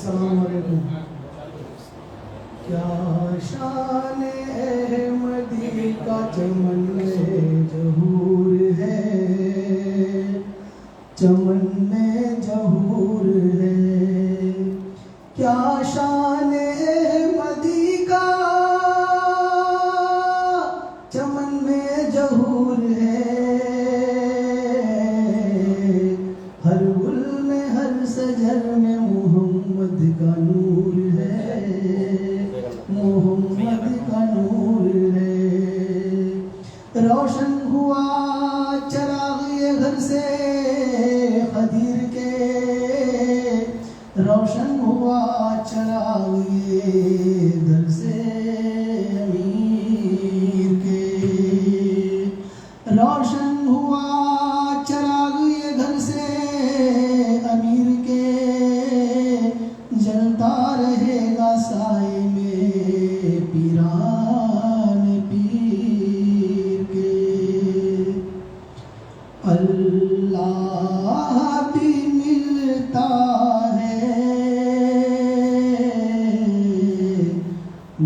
السلام علیکم. کیا شان احمدی کا چمن میں ظہور ہے، چمن میں ظہور ہے. کیا شان احمدی کا چمن میں ظہور ہے. ہر گل میں ہر شجر میں محمد کا نور ہے، محمد کا نور ہے. روشن ہوا چراغ یہ گھر سے خدیر کے، روشن ہوا چراغ یہ گھر سے امیر کے. روشن ہوا چراغ یہ گھر سے امیر کے، جلتا رہے گا سائے میں پیران پیر کے. اللہ بھی ملتا ہے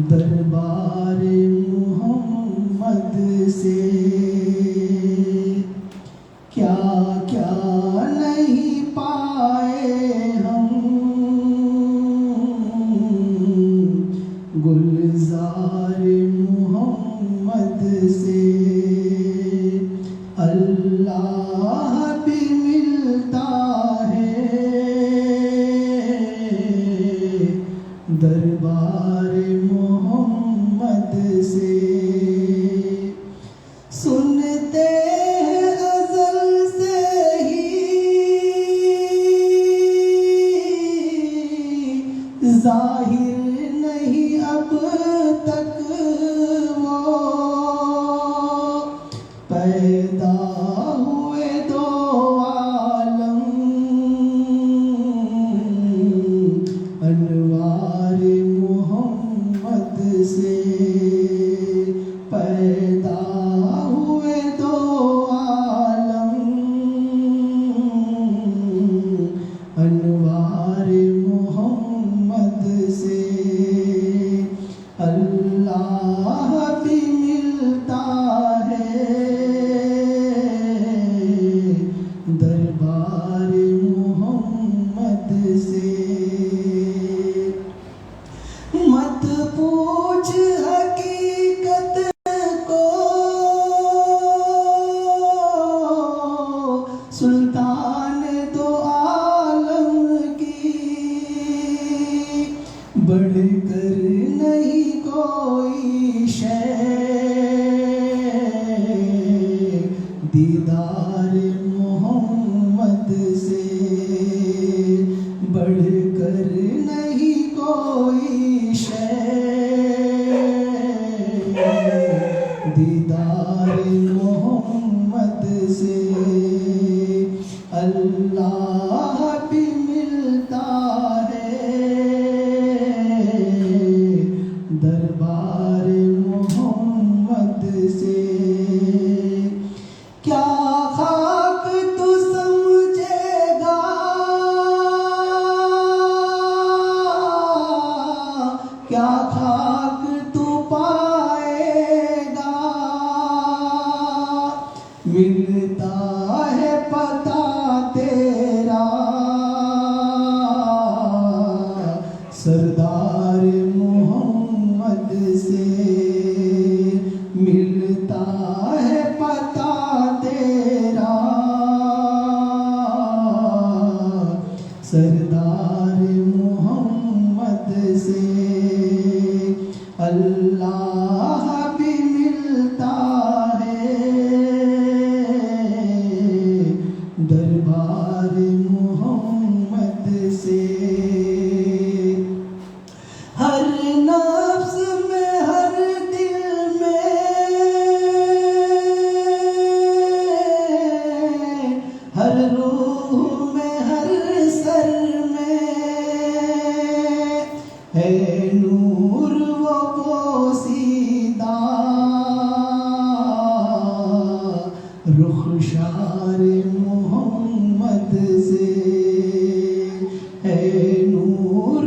دربار محمد سے. کیا کیا نہیں پائے ہم گلزار محمد سے. اللہ بھی ملتا ہے دربار محمد سے. سنتے ہیں ازل سے ہی ظاہر نہیں اب تک وہ، پیدا ہوئے دو عالم انوار محمد سے. پیدا ہوئے دو عالم انوار محمد سے. اللہ بھی ملتا ہے دربار محمد سے. مت پوچھ حقیقت کو سلطان دو عالم کی، بڑھ کر نہیں کوئی شے دیدار محمد سے. بڑھ کر نہیں کوئی شے دیدار محمد سے. اللہ بھی ملتا ہے دربار محمد سے. کیا خاک تو سمجھے گا، کیا خاک تو پائے گا. ملتا ہے پتہ تیرا سردار محمد سے. ملتا ہے پتہ تیرا سردار محمد سے. اللہ بھی ملتا ہے دربار محمد سے. ہر نفس میں ہر دل میں ہر روح میں ہر سر میں ہے نور وہ پوسیدہ رخسار محمد سے. ہے نور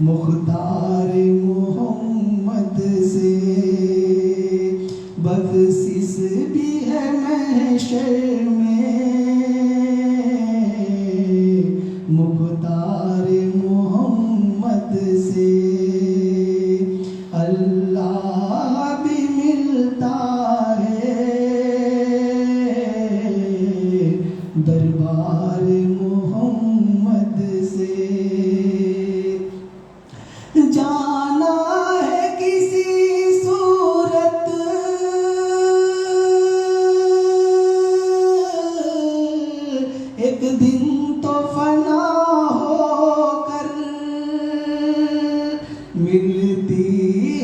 مختار محمد سے بخشش بھی ہے محشر میں، مختار محمد سے اللہ بھی ملتا ہے، دربار محمد سے جانا ہے کسی صورت، ایک دن تو فنا ہو کر ملتی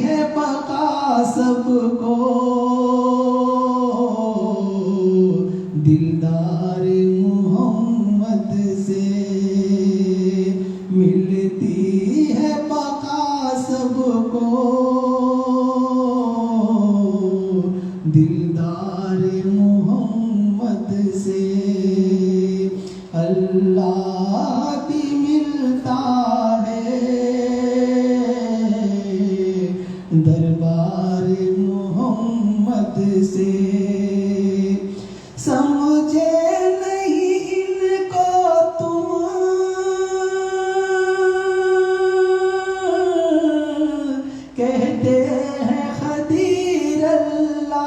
ہے بقا سب کو، دلدار محمد سے ملتی ہے بقا سب کو، دلدار محمد سے اللہ بھی ملتا ہے، دربار محمد سے سمجھے نہیں ان کو تم، کہتے ہیں خدیر اللہ،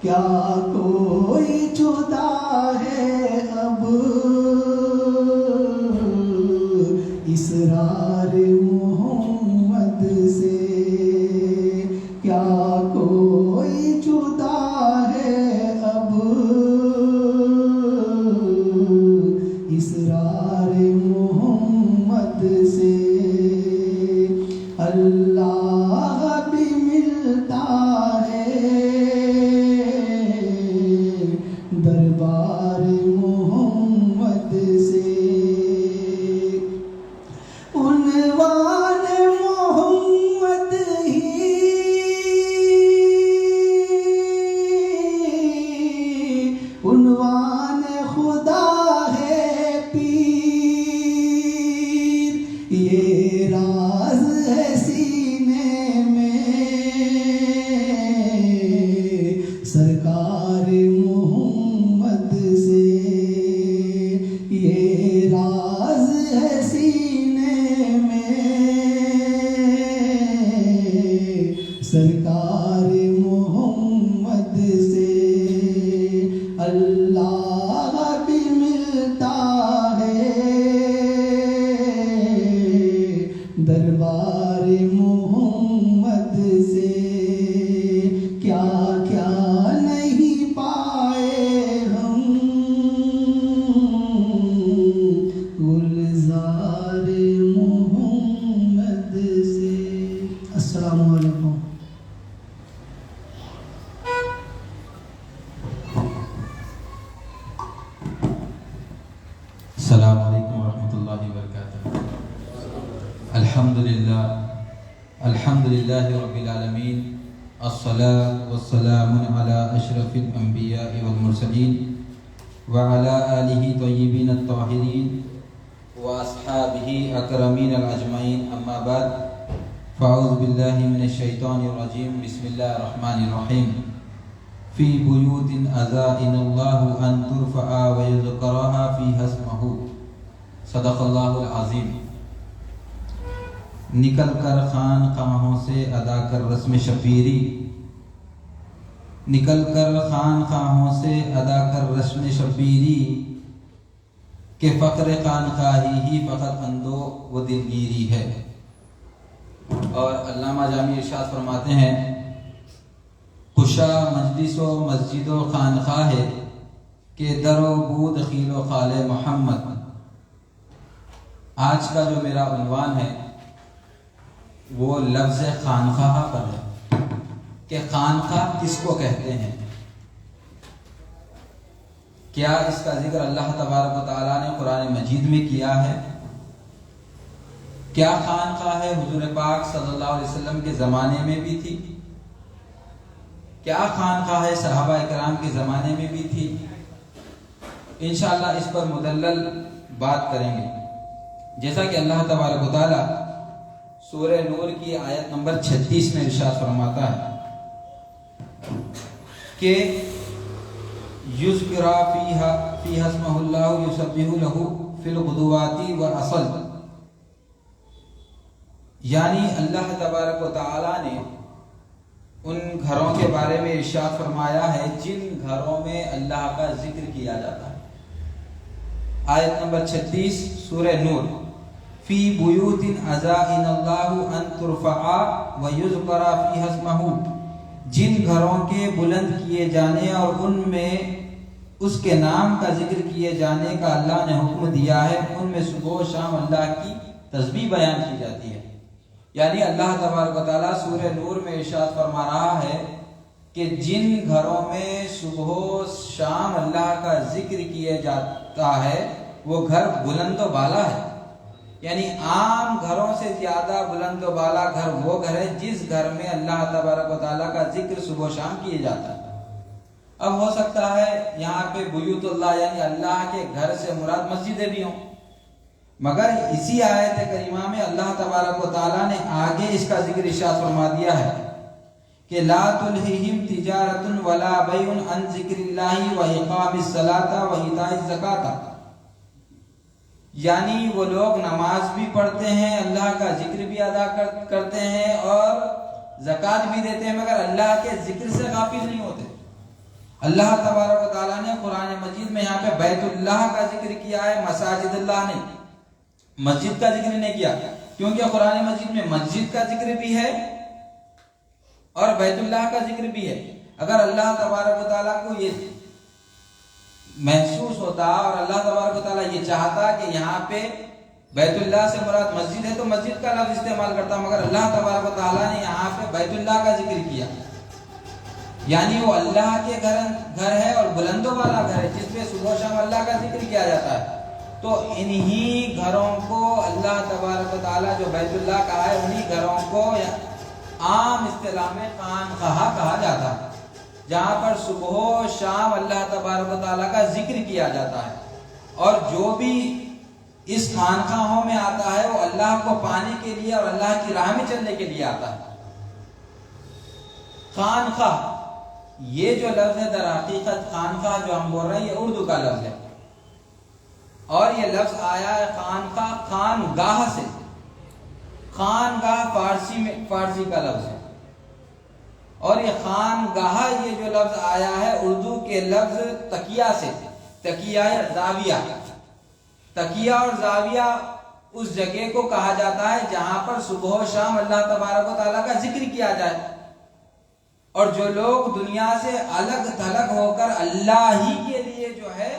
کیا کوئی جدا ہے اب اسرار محمد سے، کیا کوئی جدا ہے اب اسرار محمد سے، اللہ بھی ملتا ہے، دربار محمد سے عنوان محمد ہی عنوان خدا ہے پیر، یہ راز ہے سینے میں سرکار محمد سے، یہ راز ہے سینے میں سرکار محمد سے، اللہ بھی ملتا ہے، دربار محمد سے کیا کیا نہیں پائے ہم، گلزار محمد سے۔ السلام علیکم۔ السلام علیکم ورحمۃ اللہ وبرکاتہ۔ الحمدللہ رب العالمین، الصلاة والسلام علی اشرف الانبیاء والمرسلین وعلی آلہ طیبین الطاہرین واصحابہ اکرمین الاجمعین، اما بعد فاعوذ باللہ من الشیطان الرجیم، بسم اللہ الرحمن الرحیم۔ فی بیوت اذن اللہ ان ترفع ویذکرها فیہا اسمہ، صدق اللہ العظیم۔ نکل کر خانقاہوں سے ادا کر رسم شبیری، نکل کر خانقاہوں سے ادا کر رسم شبیری، کہ فقر خانقاہی ہی فقط اندو و دلگیری ہے۔ اور علامہ جامی ارشاد فرماتے ہیں، خوشا مجلس و مسجد و خانقاہ ہے کہ در و بود خیل و خال محمد۔ آج کا جو میرا عنوان ہے وہ لفظ خانقاہ پر ہے، کہ خانقاہ کس کو کہتے ہیں، کیا اس کا ذکر اللہ تبارک و تعالیٰ نے قرآن مجید میں کیا ہے؟ کیا خانقاہ حضور پاک صلی اللہ علیہ وسلم کے زمانے میں بھی تھی؟ کیا خانقاہ صحابہ کرام کے زمانے میں بھی تھی؟ انشاءاللہ اس پر مدلل بات کریں گے۔ جیسا کہ اللہ تبارک و تعالی سورہ نور کی آیت نمبر 36 میں ارشاد فرماتا ہے کہ یذکر فیہا اسمہ اللہ یسبح لہ فی الغدوات والعصال، یعنی اللہ تبارک و تعالی نے ان گھروں کے بارے میں ارشاد فرمایا ہے جن گھروں میں اللہ کا ذکر کیا جاتا ہے۔ آیت نمبر 36 سورہ نور، فی بیوت اذن اللہ ان ترفع ویذکر فیہا اسمہ، جن گھروں کے بلند کیے جانے اور ان میں اس کے نام کا ذکر کیے جانے کا اللہ نے حکم دیا ہے، ان میں صبح و شام اللہ کی تسبیح بیان کی جاتی ہے۔ یعنی اللہ تبارک و تعالیٰ سورہ نور میں ارشاد فرما رہا ہے کہ جن گھروں میں صبح و شام اللہ کا ذکر کیا جاتا ہے وہ گھر بلند و بالا ہے۔ یعنی عام گھروں سے زیادہ بلند و بالا گھر وہ گھر ہے جس گھر میں اللہ تبارک و تعالیٰ کا ذکر صبح و شام کیا جاتا ہے۔ اب ہو سکتا ہے یہاں پہ بیوت اللہ یعنی اللہ کے گھر سے مراد مسجدیں بھی ہوں، مگر اسی آیت کریمہ میں اللہ تبارک و تعالیٰ نے آگے اس کا ذکر ارشاد فرما دیا ہے کہ لا تلہہم تجارت ولا بیع عن ذکر اللہ واقام الصلاۃ وایتاء الزکاۃ، یعنی وہ لوگ نماز بھی پڑھتے ہیں، اللہ کا ذکر بھی ادا کرتے ہیں اور زکوٰۃ بھی دیتے ہیں، مگر اللہ کے ذکر سے غافل نہیں ہوتے۔ اللہ تبارک و تعالیٰ نے قرآن مجید میں یہاں پہ بیت اللہ کا ذکر کیا ہے، مساجد اللہ نے مسجد کا ذکر نہیں کیا، کیونکہ قرآن مجید میں مسجد کا ذکر بھی ہے اور بیت اللہ کا ذکر بھی ہے۔ اگر اللہ تبارک و تعالیٰ کو یہ محسوس ہوتا اور اللہ تبارک و تعالیٰ یہ چاہتا کہ یہاں پہ بیت اللہ سے مراد مسجد ہے تو مسجد کا لفظ استعمال کرتا، مگر اللہ تبارک و تعالیٰ نے یہاں پہ بیت اللہ کا ذکر کیا، یعنی وہ اللہ کے گھر ہے اور بلند و بالا گھر ہے جس پہ صبح و شام اللہ کا ذکر کیا جاتا ہے۔ تو انہی گھروں کو اللہ تبارک و تعالیٰ جو بیت اللہ کہا ہے انہی گھروں کو عام اصطلاح میں خانقاہ کہا جاتا ہے، جہاں پر صبح و شام اللہ تبارک و تعالیٰ کا ذکر کیا جاتا ہے، اور جو بھی اس خانقاہوں میں آتا ہے وہ اللہ کو پانے کے لیے اور اللہ کی راہ میں چلنے کے لیے آتا ہے۔ خانقاہ یہ جو لفظ ہے در حقیقت خانقاہ جو ہم بول رہے ہیں یہ اردو کا لفظ ہے، اور یہ لفظ آیا ہے خانقاہ خانگاہ سے۔ خانگاہ فارسی کا لفظ ہے، اور یہ خانگاہ یہ جو لفظ آیا ہے اردو کے لفظ تکیہ سے، تکیہ یا زاویہ۔ تکیہ اور زاویہ اس جگہ کو کہا جاتا ہے جہاں پر صبح و شام اللہ تبارک و تعالیٰ کا ذکر کیا جائے، اور جو لوگ دنیا سے الگ تھلگ ہو کر اللہ ہی کے لیے جو ہے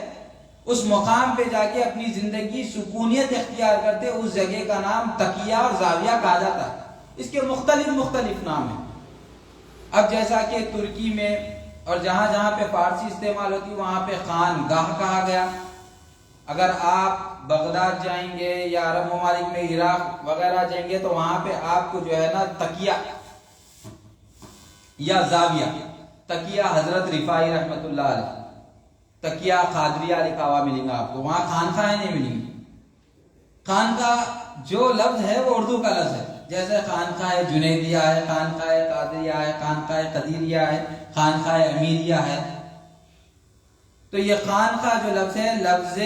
اس مقام پہ جا کے اپنی زندگی سکونیت اختیار کرتے، اس جگہ کا نام تکیہ اور زاویہ کہا جاتا ہے۔ اس کے مختلف نام ہیں۔ اب جیسا کہ ترکی میں اور جہاں جہاں پہ فارسی استعمال ہوتی وہاں پہ خانگاہ کہا گیا۔ اگر آپ بغداد جائیں گے یا عرب ممالک میں عراق وغیرہ جائیں گے تو وہاں پہ آپ کو جو ہے نا تکیہ یا زاویہ، تکیہ حضرت رفاعی رحمت اللہ علیہ، تکیہ قادریہ لکھا ہوا ملیں گا آپ کو، وہاں خانقاہیں نہیں ملیں گی۔ خانقاہ جو لفظ ہے وہ اردو کا لفظ ہے، جیسے خانقاہ جنیدیہ ہے، خانقاہ قادریہ ہے، خانقاہ قدیریہ ہے، خانقاہ امیریہ ہے۔ تو یہ خانقاہ جو لفظ ہے لفظ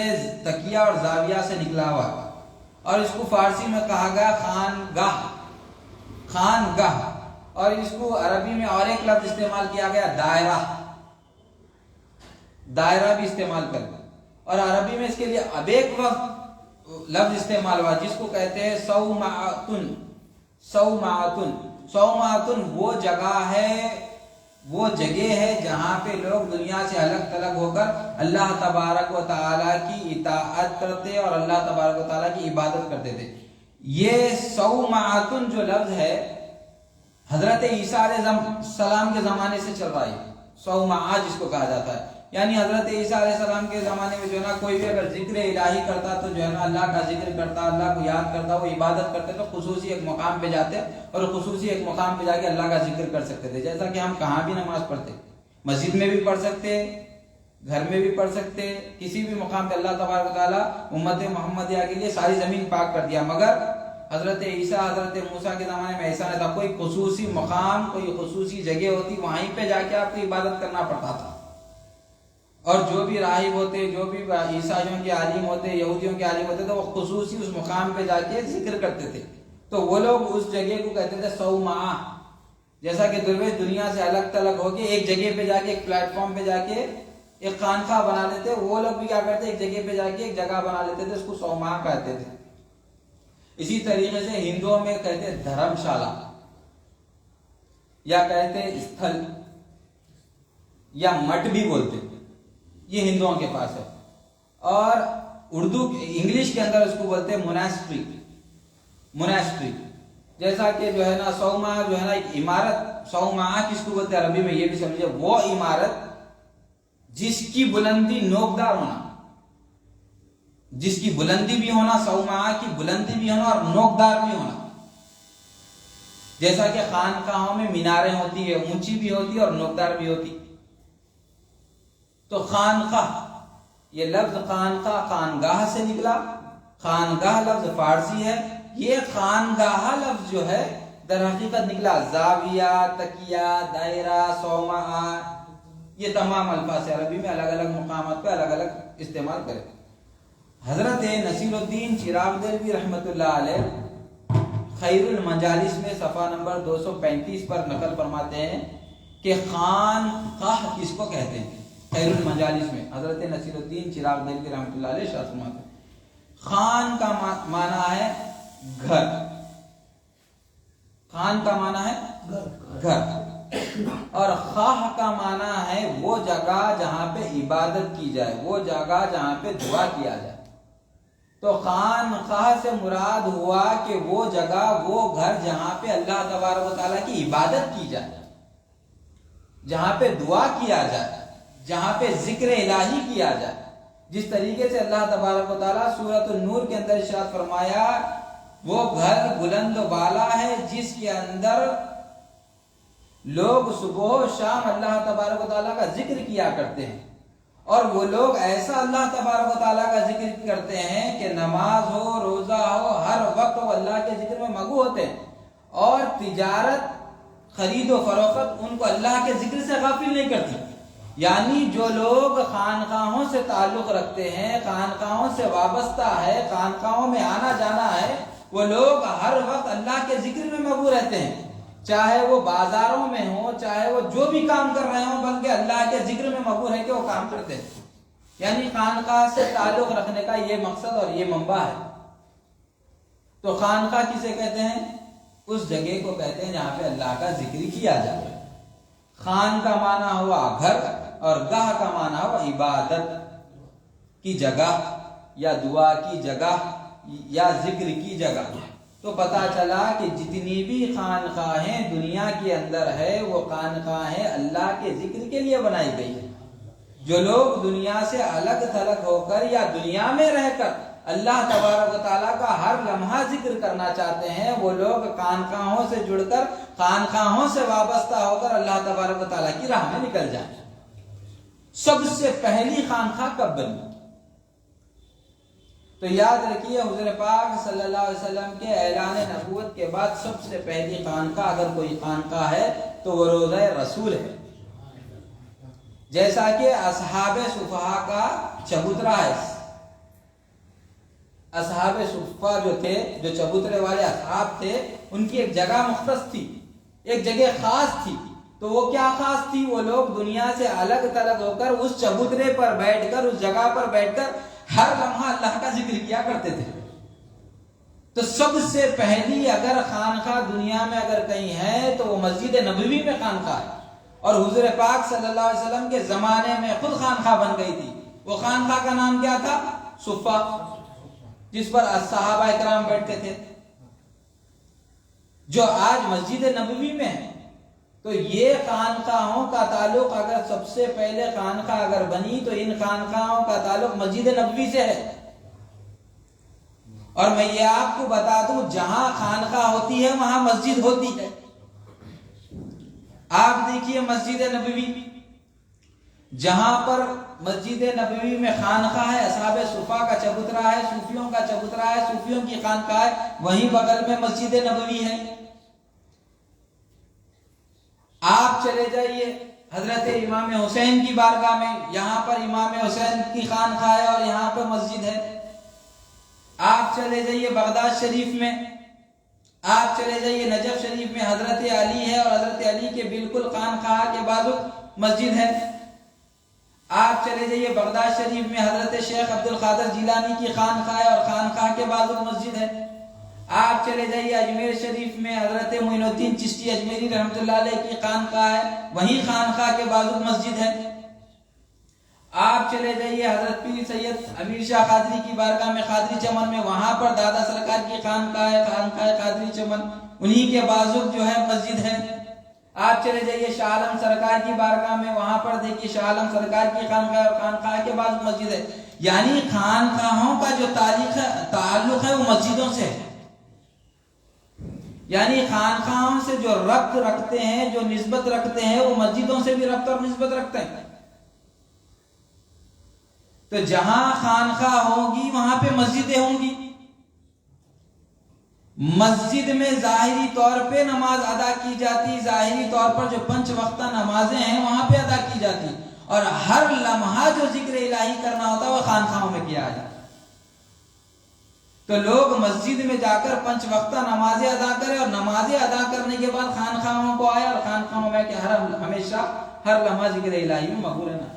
تکیہ اور زاویہ سے نکلا ہوا ہے، اور اس کو فارسی میں کہا گیا خانگاہ، خانگاہ، اور اس کو عربی میں اور ایک لفظ استعمال کیا گیا دائرہ، دائرہ بھی استعمال کرتے، اور عربی میں اس کے لیے اب ایک لفظ استعمال ہوا جس کو کہتے ہیں صومعۃ۔ صومعۃ وہ جگہ ہے جہاں پہ لوگ دنیا سے الگ تلگ ہو کر اللہ تبارک و تعالیٰ کی اطاعت کرتے اور اللہ تبارک و تعالیٰ کی عبادت کرتے تھے۔ یہ صومعۃ جو لفظ ہے حضرت عیسیٰ علیہ السلام کے زمانے سے چل رہا ہے، صومعہ جس کو کہا جاتا ہے، یعنی حضرت عیسیٰ علیہ السلام کے زمانے میں جو ہے نا کوئی بھی اگر ذکر الہی کرتا تو جو ہے نا اللہ کا ذکر کرتا، اللہ کو یاد کرتا، وہ عبادت کرتے تو خصوصی ایک مقام پہ جاتے اور خصوصی ایک مقام پہ جا کے اللہ کا ذکر کر سکتے تھے، جیسا کہ ہم کہاں بھی نماز پڑھتے، مسجد میں بھی پڑھ سکتے، گھر میں بھی پڑھ سکتے، کسی بھی مقام پہ اللہ تبارک و تعالیٰ امت محمدیہ کے لیے ساری زمین پاک کر دیا، مگر حضرت عیسیٰ حضرت موسیٰ کے زمانے میں ایسا نہیں تھا، کوئی خصوصی مقام کوئی خصوصی جگہ ہوتی، وہیں پہ جا کے آپ کو عبادت کرنا پڑتا تھا، اور جو بھی راہب ہوتے، جو بھی عیسائیوں کے عالم ہوتے، یہودیوں کے عالم ہوتے، تو وہ خصوصی اس مقام پہ جا کے ذکر کرتے تھے، تو وہ لوگ اس جگہ کو کہتے تھے صومعہ، جیسا کہ درویش دنیا سے الگ تلگ ہو کے ایک جگہ پہ جا کے ایک پلیٹ فارم پہ جا کے ایک خانقاہ بنا لیتے، وہ لوگ بھی کیا کرتے ایک جگہ پہ جا کے ایک جگہ بنا لیتے تھے، اس کو صومعہ کہتے تھے۔ اسی طریقے سے ہندوؤں میں کہتے دھرم شالہ، یا کہتے استھل، یا مٹ بھی بولتے، یہ ہندوؤں کے پاس ہے، اور اردو انگلش کے اندر اس کو بولتے ہیں موناسٹری، موناسٹری، جیسا کہ جو ہے نا صومعہ جو ہے نا ایک عمارت، صومعہ کس کو بولتے ہیں عربی میں یہ بھی سمجھے، وہ عمارت جس کی بلندی نوکدار ہونا، جس کی بلندی بھی ہونا، صومعہ کی بلندی بھی ہونا اور نوکدار بھی ہونا، جیسا کہ خانقاہوں میں میناریں ہوتی ہے، اونچی بھی ہوتی ہے اور نوکدار بھی ہوتی۔ تو خانقاہ، یہ لفظ خانقاہ خانگاہ سے نکلا، خانگاہ لفظ فارسی ہے، یہ خانگاہ لفظ جو ہے در حقیقت نکلا زاویہ، تکیہ، دائرہ، صومعہ، یہ تمام الفاظ عربی میں الگ الگ مقامات پہ الگ الگ استعمال کرے۔ حضرت نصیر الدین چراغ دہلوی رحمۃ اللہ علیہ خیر المجالس میں صفحہ نمبر 235 پر نقل فرماتے ہیں کہ خانقاہ کس کو کہتے ہیں۔ خیر المجالس میں حضرت نصیر الدین چراغ دہلوی رحمۃ اللہ علیہ ارشاد فرماتے ہیں خان کا معنی ہے گھر، خان کا معنی ہے گھر، اور خواہ کا معنی ہے وہ جگہ جہاں پہ عبادت کی جائے، وہ جگہ جہاں پہ دعا کیا جائے۔ تو خانقاہ سے مراد ہوا کہ وہ جگہ، وہ گھر جہاں پہ اللہ تبارک و تعالیٰ کی عبادت کی جائے، جہاں پہ دعا کیا جائے، جہاں پہ ذکر الہی کیا جائے۔ جس طریقے سے اللہ تبارک و تعالیٰ سورۃ النور کے اندر ارشاد فرمایا وہ گھر بلند و بالا ہے جس کے اندر لوگ صبح و شام اللہ تبارک و تعالیٰ کا ذکر کیا کرتے ہیں، اور وہ لوگ ایسا اللہ تبارک و تعالیٰ کا ذکر کرتے ہیں کہ نماز ہو، روزہ ہو، ہر وقت وہ اللہ کے ذکر میں مگو ہوتے ہیں، اور تجارت، خرید و فروخت ان کو اللہ کے ذکر سے غافل نہیں کرتی۔ یعنی جو لوگ خانقاہوں سے تعلق رکھتے ہیں، خانقاہوں سے وابستہ ہے، خانقاہوں میں آنا جانا ہے، وہ لوگ ہر وقت اللہ کے ذکر میں مگو رہتے ہیں، چاہے وہ بازاروں میں ہوں، چاہے وہ جو بھی کام کر رہے ہوں، بلکہ اللہ کے ذکر میں مگو رہ کے وہ کام کرتے ہیں۔ یعنی خانقاہ سے تعلق رکھنے کا یہ مقصد اور یہ منبع ہے۔ تو خانقاہ کسے کہتے ہیں؟ اس جگہ کو کہتے ہیں جہاں پہ اللہ کا ذکر کیا جائے۔ خان کا معنی ہوا گھر، اور گاہ کا معنی ہوا عبادت کی جگہ، یا دعا کی جگہ، یا ذکر کی جگہ۔ تو پتا چلا کہ جتنی بھی خانقاہیں دنیا کے اندر ہے وہ خانقاہیں اللہ کے ذکر کے لیے بنائی گئی ہیں۔ جو لوگ دنیا سے الگ تھلگ ہو کر یا دنیا میں رہ کر اللہ تبارک و تعالیٰ کا ہر لمحہ ذکر کرنا چاہتے ہیں، وہ لوگ خانقاہوں سے جڑ کر، خانقاہوں سے وابستہ ہو کر اللہ تبارک و تعالیٰ کی راہ میں نکل جائیں۔ سب سے پہلی خانقاہ کب بنی؟ تو یاد رکھیے حضور پاک صلی اللہ علیہ وسلم کے اعلان نبوت کے بعد سب سے پہلی خانقاہ اگر کوئی خانقاہ ہے تو وہ روضہ رسول ہے۔ جیسا کہ اصحاب صفحہ کا چبوترا ہے، اصحاب صفحہ جو تھے، جو چبوترے والے اصحاب تھے، ان کی ایک جگہ مختص تھی، ایک جگہ خاص تھی۔ تو وہ کیا خاص تھی؟ وہ لوگ دنیا سے الگ تلگ ہو کر اس چبوترے پر بیٹھ کر، اس جگہ پر بیٹھ کر ہر لمحہ اللہ کا ذکر کیا کرتے تھے۔ تو سب سے پہلی اگر خانقاہ دنیا میں اگر کہیں ہے تو وہ مسجد نبوی میں خانقاہ ہے، اور حضور پاک صلی اللہ علیہ وسلم کے زمانے میں خود خانقاہ بن گئی تھی۔ وہ خانقاہ کا نام کیا تھا؟ صفہ، جس پر صحابہ اکرام بیٹھتے تھے، جو آج مسجد نبوی میں ہے۔ تو یہ خانقاہوں کا تعلق اگر سب سے پہلے خانقاہ اگر بنی تو ان خانقاہوں کا تعلق مسجد نبوی سے ہے۔ اور میں یہ آپ کو بتا دوں، جہاں خانقاہ ہوتی ہے وہاں مسجد ہوتی ہے۔ آپ دیکھیے مسجد نبوی، جہاں پر مسجد نبوی میں خانقاہ ہے، اصحاب صفا کا چبوترا ہے، صوفیوں کا چبوترا ہے، صوفیوں کی خانقاہ ہے، وہیں بغل میں مسجد نبوی ہے۔ آپ چلے جائیے حضرت امام حسین کی بارگاہ میں، یہاں پر امام حسین کی خانقاہ ہے اور یہاں پر مسجد ہے۔ آپ چلے جائیے بغداد شریف میں، آپ چلے جائیے نجف شریف میں حضرت علی ہے اور حضرت علی کے بالکل خانقاہ کے بازو مسجد ہے۔ آپ چلے جائیے بغداد شریف میں حضرت شیخ عبد القادر جیلانی کی خانقاہ ہے اور خانقاہ کے بازو مسجد ہے۔ آپ چلے جائیے اجمیر شریف میں حضرت معین الدین چشتی اجمیری رحمۃ اللہ علیہ کی خانقاہ ہے، وہیں خانقاہ کے بازو مسجد ہے۔ آپ چلے جائیے حضرت پیر سید امیر شاہ قادری کی بارگاہ میں قادری چمن میں، وہاں پر دادا سرکار کی خانقاہ ہے، خانقاہ قادری چمن، انہی کے بازو جو ہے مسجد ہے۔ آپ چلے جائیے شاہ عالم سرکار کی بارگاہ میں، وہاں پر دیکھیے شاہ عالم سرکار کی خانقاہ اور خانقاہ کے بعد مسجد ہے۔ یعنی خانقاہوں کا جو تعلق ہے وہ مسجدوں سے ہے، یعنی خانقاہوں سے جو ربط رکھتے ہیں، جو نسبت رکھتے ہیں، وہ مسجدوں سے بھی ربط اور نسبت رکھتے ہیں۔ تو جہاں خانقاہ ہوگی وہاں پہ مسجدیں ہوں گی۔ مسجد میں ظاہری طور پہ نماز ادا کی جاتی، ظاہری طور پر جو 5 وقتہ نمازیں ہیں وہاں پہ ادا کی جاتی، اور ہر لمحہ جو ذکر الہی کرنا ہوتا ہے وہ خانقاہوں میں کیا جاتا ہے۔ تو لوگ مسجد میں جا کر 5 وقتہ نمازیں ادا کریں اور نمازیں ادا کرنے کے بعد خانقاہوں کو آئے اور خانقاہوں میں کہ ہمیشہ ہر لمحہ ذکر الہی میں مقبول ہے نا،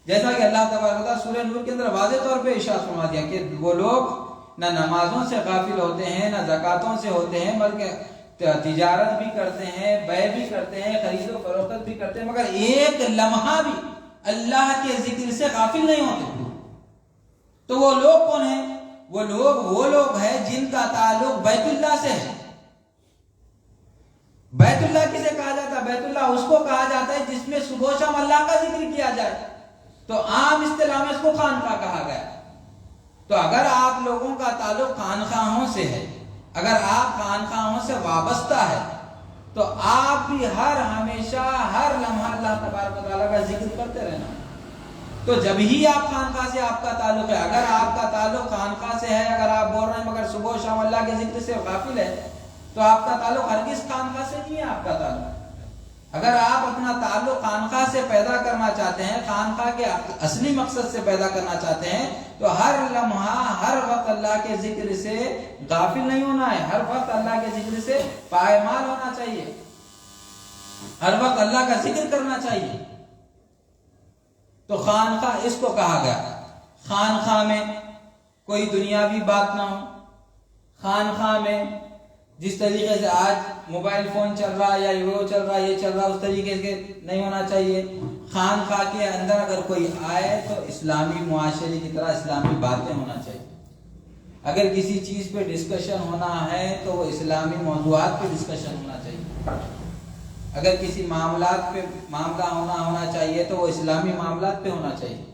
جیسا کہ اللہ تبارک و تعالیٰ سورہ نور کے اندر واضح طور پہ ارشاد فرما دیا کہ وہ لوگ نہ نمازوں سے غافل ہوتے ہیں، نہ زکاتوں سے ہوتے ہیں، بلکہ تجارت بھی کرتے ہیں، بیع بھی کرتے ہیں، خرید و فروخت بھی کرتے ہیں، مگر ایک لمحہ بھی اللہ کے ذکر سے غافل نہیں ہوتے۔ تو وہ لوگ کون ہیں؟ وہ لوگ ہیں جن کا تعلق بیت اللہ سے ہے۔ بیت اللہ کسے کہا جاتا ہے؟ بیت اللہ اس کو کہا جاتا ہے جس میں صبح و شام اللہ کا ذکر کیا جائے، تو عام اصطلاح میں اس کو خانقاہ کہا گیا۔ تو اگر آپ لوگوں کا تعلق خانقاہوں سے ہے، اگر آپ خانقاہوں سے وابستہ ہے، تو آپ بھی ہمیشہ ہر لمحہ اللہ تبارک و تعالیٰ کا ذکر کرتے رہنا۔ تو جب ہی آپ خانقاہ سے آپ کا تعلق ہے، اگر آپ کا تعلق خانقاہ سے ہے، اگر آپ بول رہے ہیں مگر صبح و شام اللہ کے ذکر سے غافل ہے، تو آپ کا تعلق ہرگز خانقاہ سے نہیں ہے۔ آپ کا تعلق، اگر آپ اپنا تعلق خانقاہ سے پیدا کرنا چاہتے ہیں، خانقاہ کے اصلی مقصد سے پیدا کرنا چاہتے ہیں، تو ہر لمحہ ہر وقت اللہ کے ذکر سے غافل نہیں ہونا ہے، ہر وقت اللہ کے ذکر سے پائمال ہونا چاہیے، ہر وقت اللہ کا ذکر کرنا چاہیے۔ تو خانقاہ اس کو کہا گیا۔ خانقاہ میں کوئی دنیاوی بات نہ ہو، خانقاہ میں جس طریقے سے آج موبائل فون چل رہا ہے یا وہ چل رہا ہے، یہ چل رہا ہے، اس طریقے سے نہیں ہونا چاہیے۔ خانقاہ کے اندر اگر کوئی آئے تو اسلامی معاشرے کی طرح اسلامی باتیں ہونا چاہیے۔ اگر کسی چیز پہ ڈسکشن ہونا ہے تو وہ اسلامی موضوعات پہ ڈسکشن ہونا چاہیے۔ اگر کسی معاملات پہ معاملہ ہونا چاہیے تو وہ اسلامی معاملات پہ ہونا چاہیے۔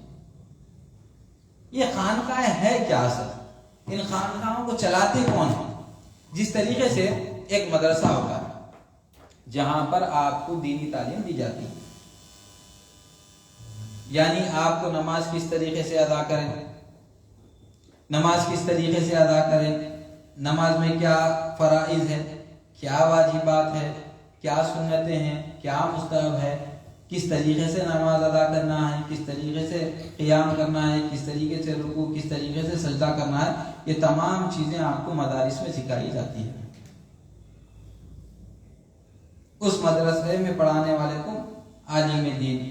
یہ خانقاہ ہے کیا اصل؟ ان خانقاہوں کو چلاتے کون ہیں؟ جس طریقے سے ایک مدرسہ ہوتا ہے جہاں پر آپ کو دینی تعلیم دی جاتی ہے، یعنی آپ کو نماز کس طریقے سے ادا کریں، نماز کس طریقے سے ادا کریں، نماز میں کیا فرائض ہے، کیا واجبات ہے، کیا سنتیں ہیں، کیا مستحب ہے، کس طریقے سے نماز ادا کرنا ہے، کس طریقے سے قیام کرنا ہے، کس طریقے سے رکوع، کس طریقے سے سجدہ کرنا ہے، یہ تمام چیزیں آپ کو مدارس میں سکھائی جاتی ہیں۔ اس مدرسے میں پڑھانے والے کو عالم دین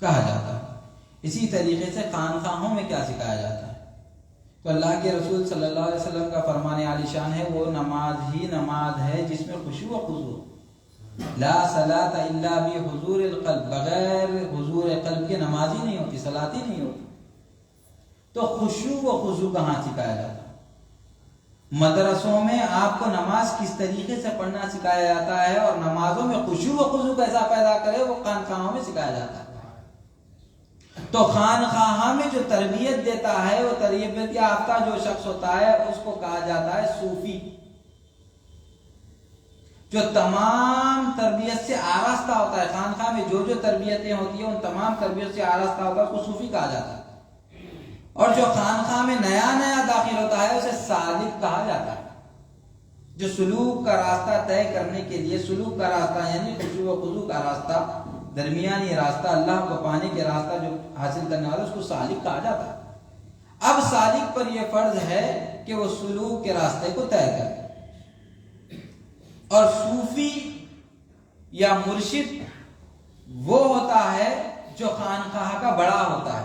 کہا جاتا ہے۔ اسی طریقے سے خانقاہوں میں کیا سکھایا جاتا ہے؟ تو اللہ کے رسول صلی اللہ علیہ وسلم کا فرمان عالی شان ہے، وہ نماز ہی نماز ہے جس میں خشوع و خضوع، لا صلاۃ الا بحضور القلب، بغیر حضور قلب کے نماز ہی نہیں ہوتی، صلاۃ ہی نہیں ہوتی۔ تو خشوع و خضوع کہاں سکھایا جاتا ہے؟ مدرسوں میں آپ کو نماز کس طریقے سے پڑھنا سکھایا جاتا ہے اور نمازوں میں خشوع و خضوع کیسا پیدا کرے وہ خانقاہوں میں سکھایا جاتا ہے۔ تو خانقاہ میں جو تربیت دیتا ہے، وہ تربیت یافتہ جو شخص ہوتا ہے اس کو کہا جاتا ہے صوفی۔ جو تمام تربیت سے آراستہ ہوتا ہے، خانقاہ میں جو جو تربیتیں ہوتی ہیں ان تمام تربیت سے آراستہ ہوتا ہے، اس کو صوفی کہا جاتا ہے۔ اور جو خانقاہ میں نیا نیا داخل ہوتا ہے اسے سالک کہا جاتا ہے، جو سلوک کا راستہ طے کرنے کے لیے، سلوک کا راستہ یعنی خشوع و خضوع کا راستہ، درمیانی راستہ، اللہ کو پانے کے راستہ جو حاصل کرنے والا، اس کو سالک کہا جاتا ہے۔ اب سالک پر یہ فرض ہے کہ وہ سلوک کے راستے کو طے کرے، اور صوفی یا مرشد وہ ہوتا ہے جو خانقاہ کا بڑا ہوتا ہے۔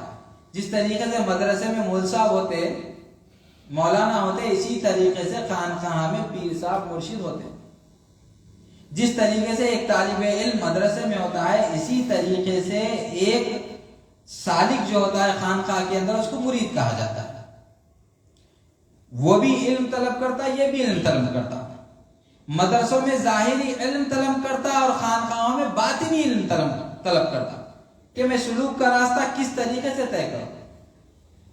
جس طریقے سے مدرسے میں مول صاحب ہوتے، مولانا ہوتے، اسی طریقے سے خانقاہ میں پیر صاحب مرشد ہوتے۔ جس طریقے سے ایک طالب علم مدرسے میں ہوتا ہے، اسی طریقے سے ایک سالک جو ہوتا ہے خانقاہ کے اندر، اس کو مرید کہا جاتا ہے۔ وہ بھی علم طلب کرتا ہے، یہ بھی علم طلب کرتا ہے۔ مدرسوں میں ظاہری علم طلب کرتا ہے اور خانقاہوں میں باطنی علم طلب کرتا کہ میں سلوک کا راستہ کس طریقے سے طے کروں۔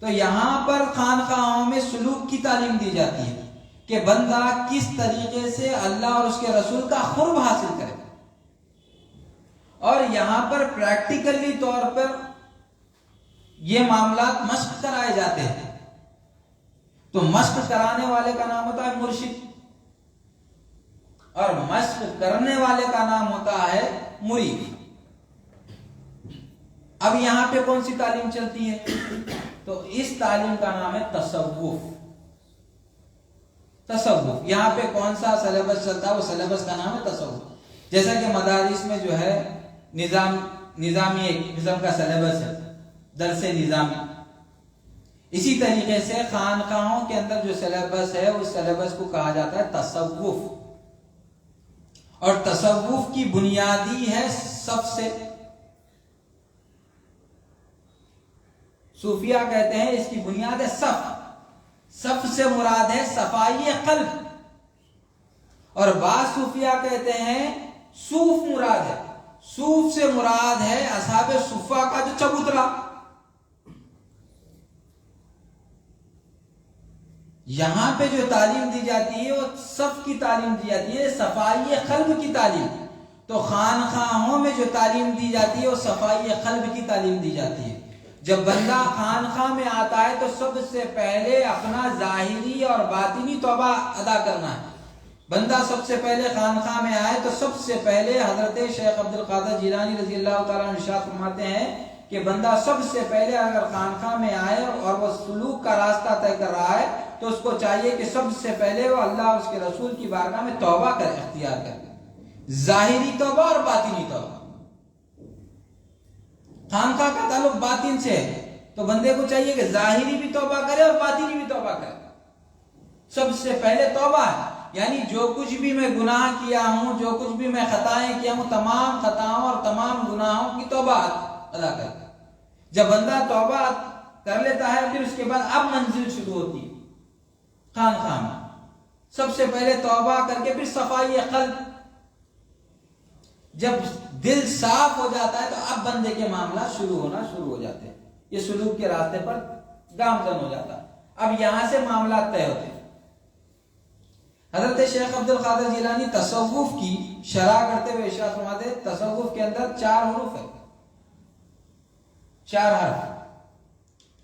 تو یہاں پر خانقاہوں میں سلوک کی تعلیم دی جاتی ہے کہ بندہ کس طریقے سے اللہ اور اس کے رسول کا قرب حاصل کرے، اور یہاں پر پریکٹیکلی طور پر یہ معاملات مشق کرائے جاتے ہیں۔ تو مشق کرانے والے کا نام ہوتا ہے مرشد، اور مشق کرنے والے کا نام ہوتا ہے مرید۔ اب یہاں پہ کون سی تعلیم چلتی ہے؟ تو اس تعلیم کا نام ہے تصوف۔ تصوف یہاں پہ کون سا سلیبس چلتا ہے؟ وہ سلیبس کا نام ہے تصوف۔ جیسا کہ مدارس میں جو ہے نظامی ایک قسم کا سلیبس ہے، درس نظامی، اسی طریقے سے خانقاہوں کے اندر جو سلیبس ہے اس سلیبس کو کہا جاتا ہے تصوف۔ اور تصوف کی بنیادی ہے سب سے، صوفیہ کہتے ہیں اس کی بنیاد ہے صف۔ صف سے مراد ہے صفائی قلب، اور بعض صوفیہ کہتے ہیں صوف مراد ہے۔ صوف سے مراد ہے اصحاب صفہ کا جو چبوترا۔ یہاں پہ جو تعلیم دی جاتی ہے وہ صف کی تعلیم دی جاتی ہے، صفائی قلب کی تعلیم۔ تو خانقاہوں میں جو تعلیم دی جاتی ہے وہ صفائی قلب کی تعلیم دی جاتی ہے۔ جب بندہ خانقاہ میں آتا ہے تو سب سے پہلے اپنا ظاہری اور باطنی توبہ ادا کرنا ہے۔ بندہ سب سے پہلے خانقاہ میں آئے تو سب سے پہلے حضرت شیخ عبد القادر جیلانی رضی اللہ تعالیٰ عنہ ارشاد فرماتے ہیں کہ بندہ سب سے پہلے اگر خانقاہ میں آئے اور وہ سلوک کا راستہ طے کر رہا ہے تو اس کو چاہیے کہ سب سے پہلے وہ اللہ اور اس کے رسول کی بارگاہ میں توبہ کر اختیار کرے، ظاہری توبہ اور باطنی توبہ۔ خانقاہ کا تعلق باطن سے ہے، تو بندے کو چاہیے کہ ظاہری بھی توبہ کرے اور باطنی بھی توبہ کرے۔ سب سے پہلے توبہ ہے، یعنی جو کچھ بھی میں گناہ کیا ہوں، جو کچھ بھی میں خطائیں کیا ہوں، تمام خطاؤں اور تمام گناہوں کی توبہ ادا کرے۔ جب بندہ توبہ کر لیتا ہے پھر اس کے بعد اب منزل شروع ہوتی ہے خانقاہ میں۔ سب سے پہلے توبہ کر کے پھر صفائی قلب۔ جب دل صاف ہو جاتا ہے تو اب بندے کے معاملات شروع ہو جاتے ہیں، یہ سلوک کے راستے پر گامزن ہو جاتا ہے۔ اب یہاں سے معاملات طے ہوتے ہیں۔ حضرت شیخ عبد القادر جیلانی تصوف کی شرح کرتے ہوئے ارشاد فرماتے ہیں تصوف کے اندر 4 حروف ہے، 4 حرف،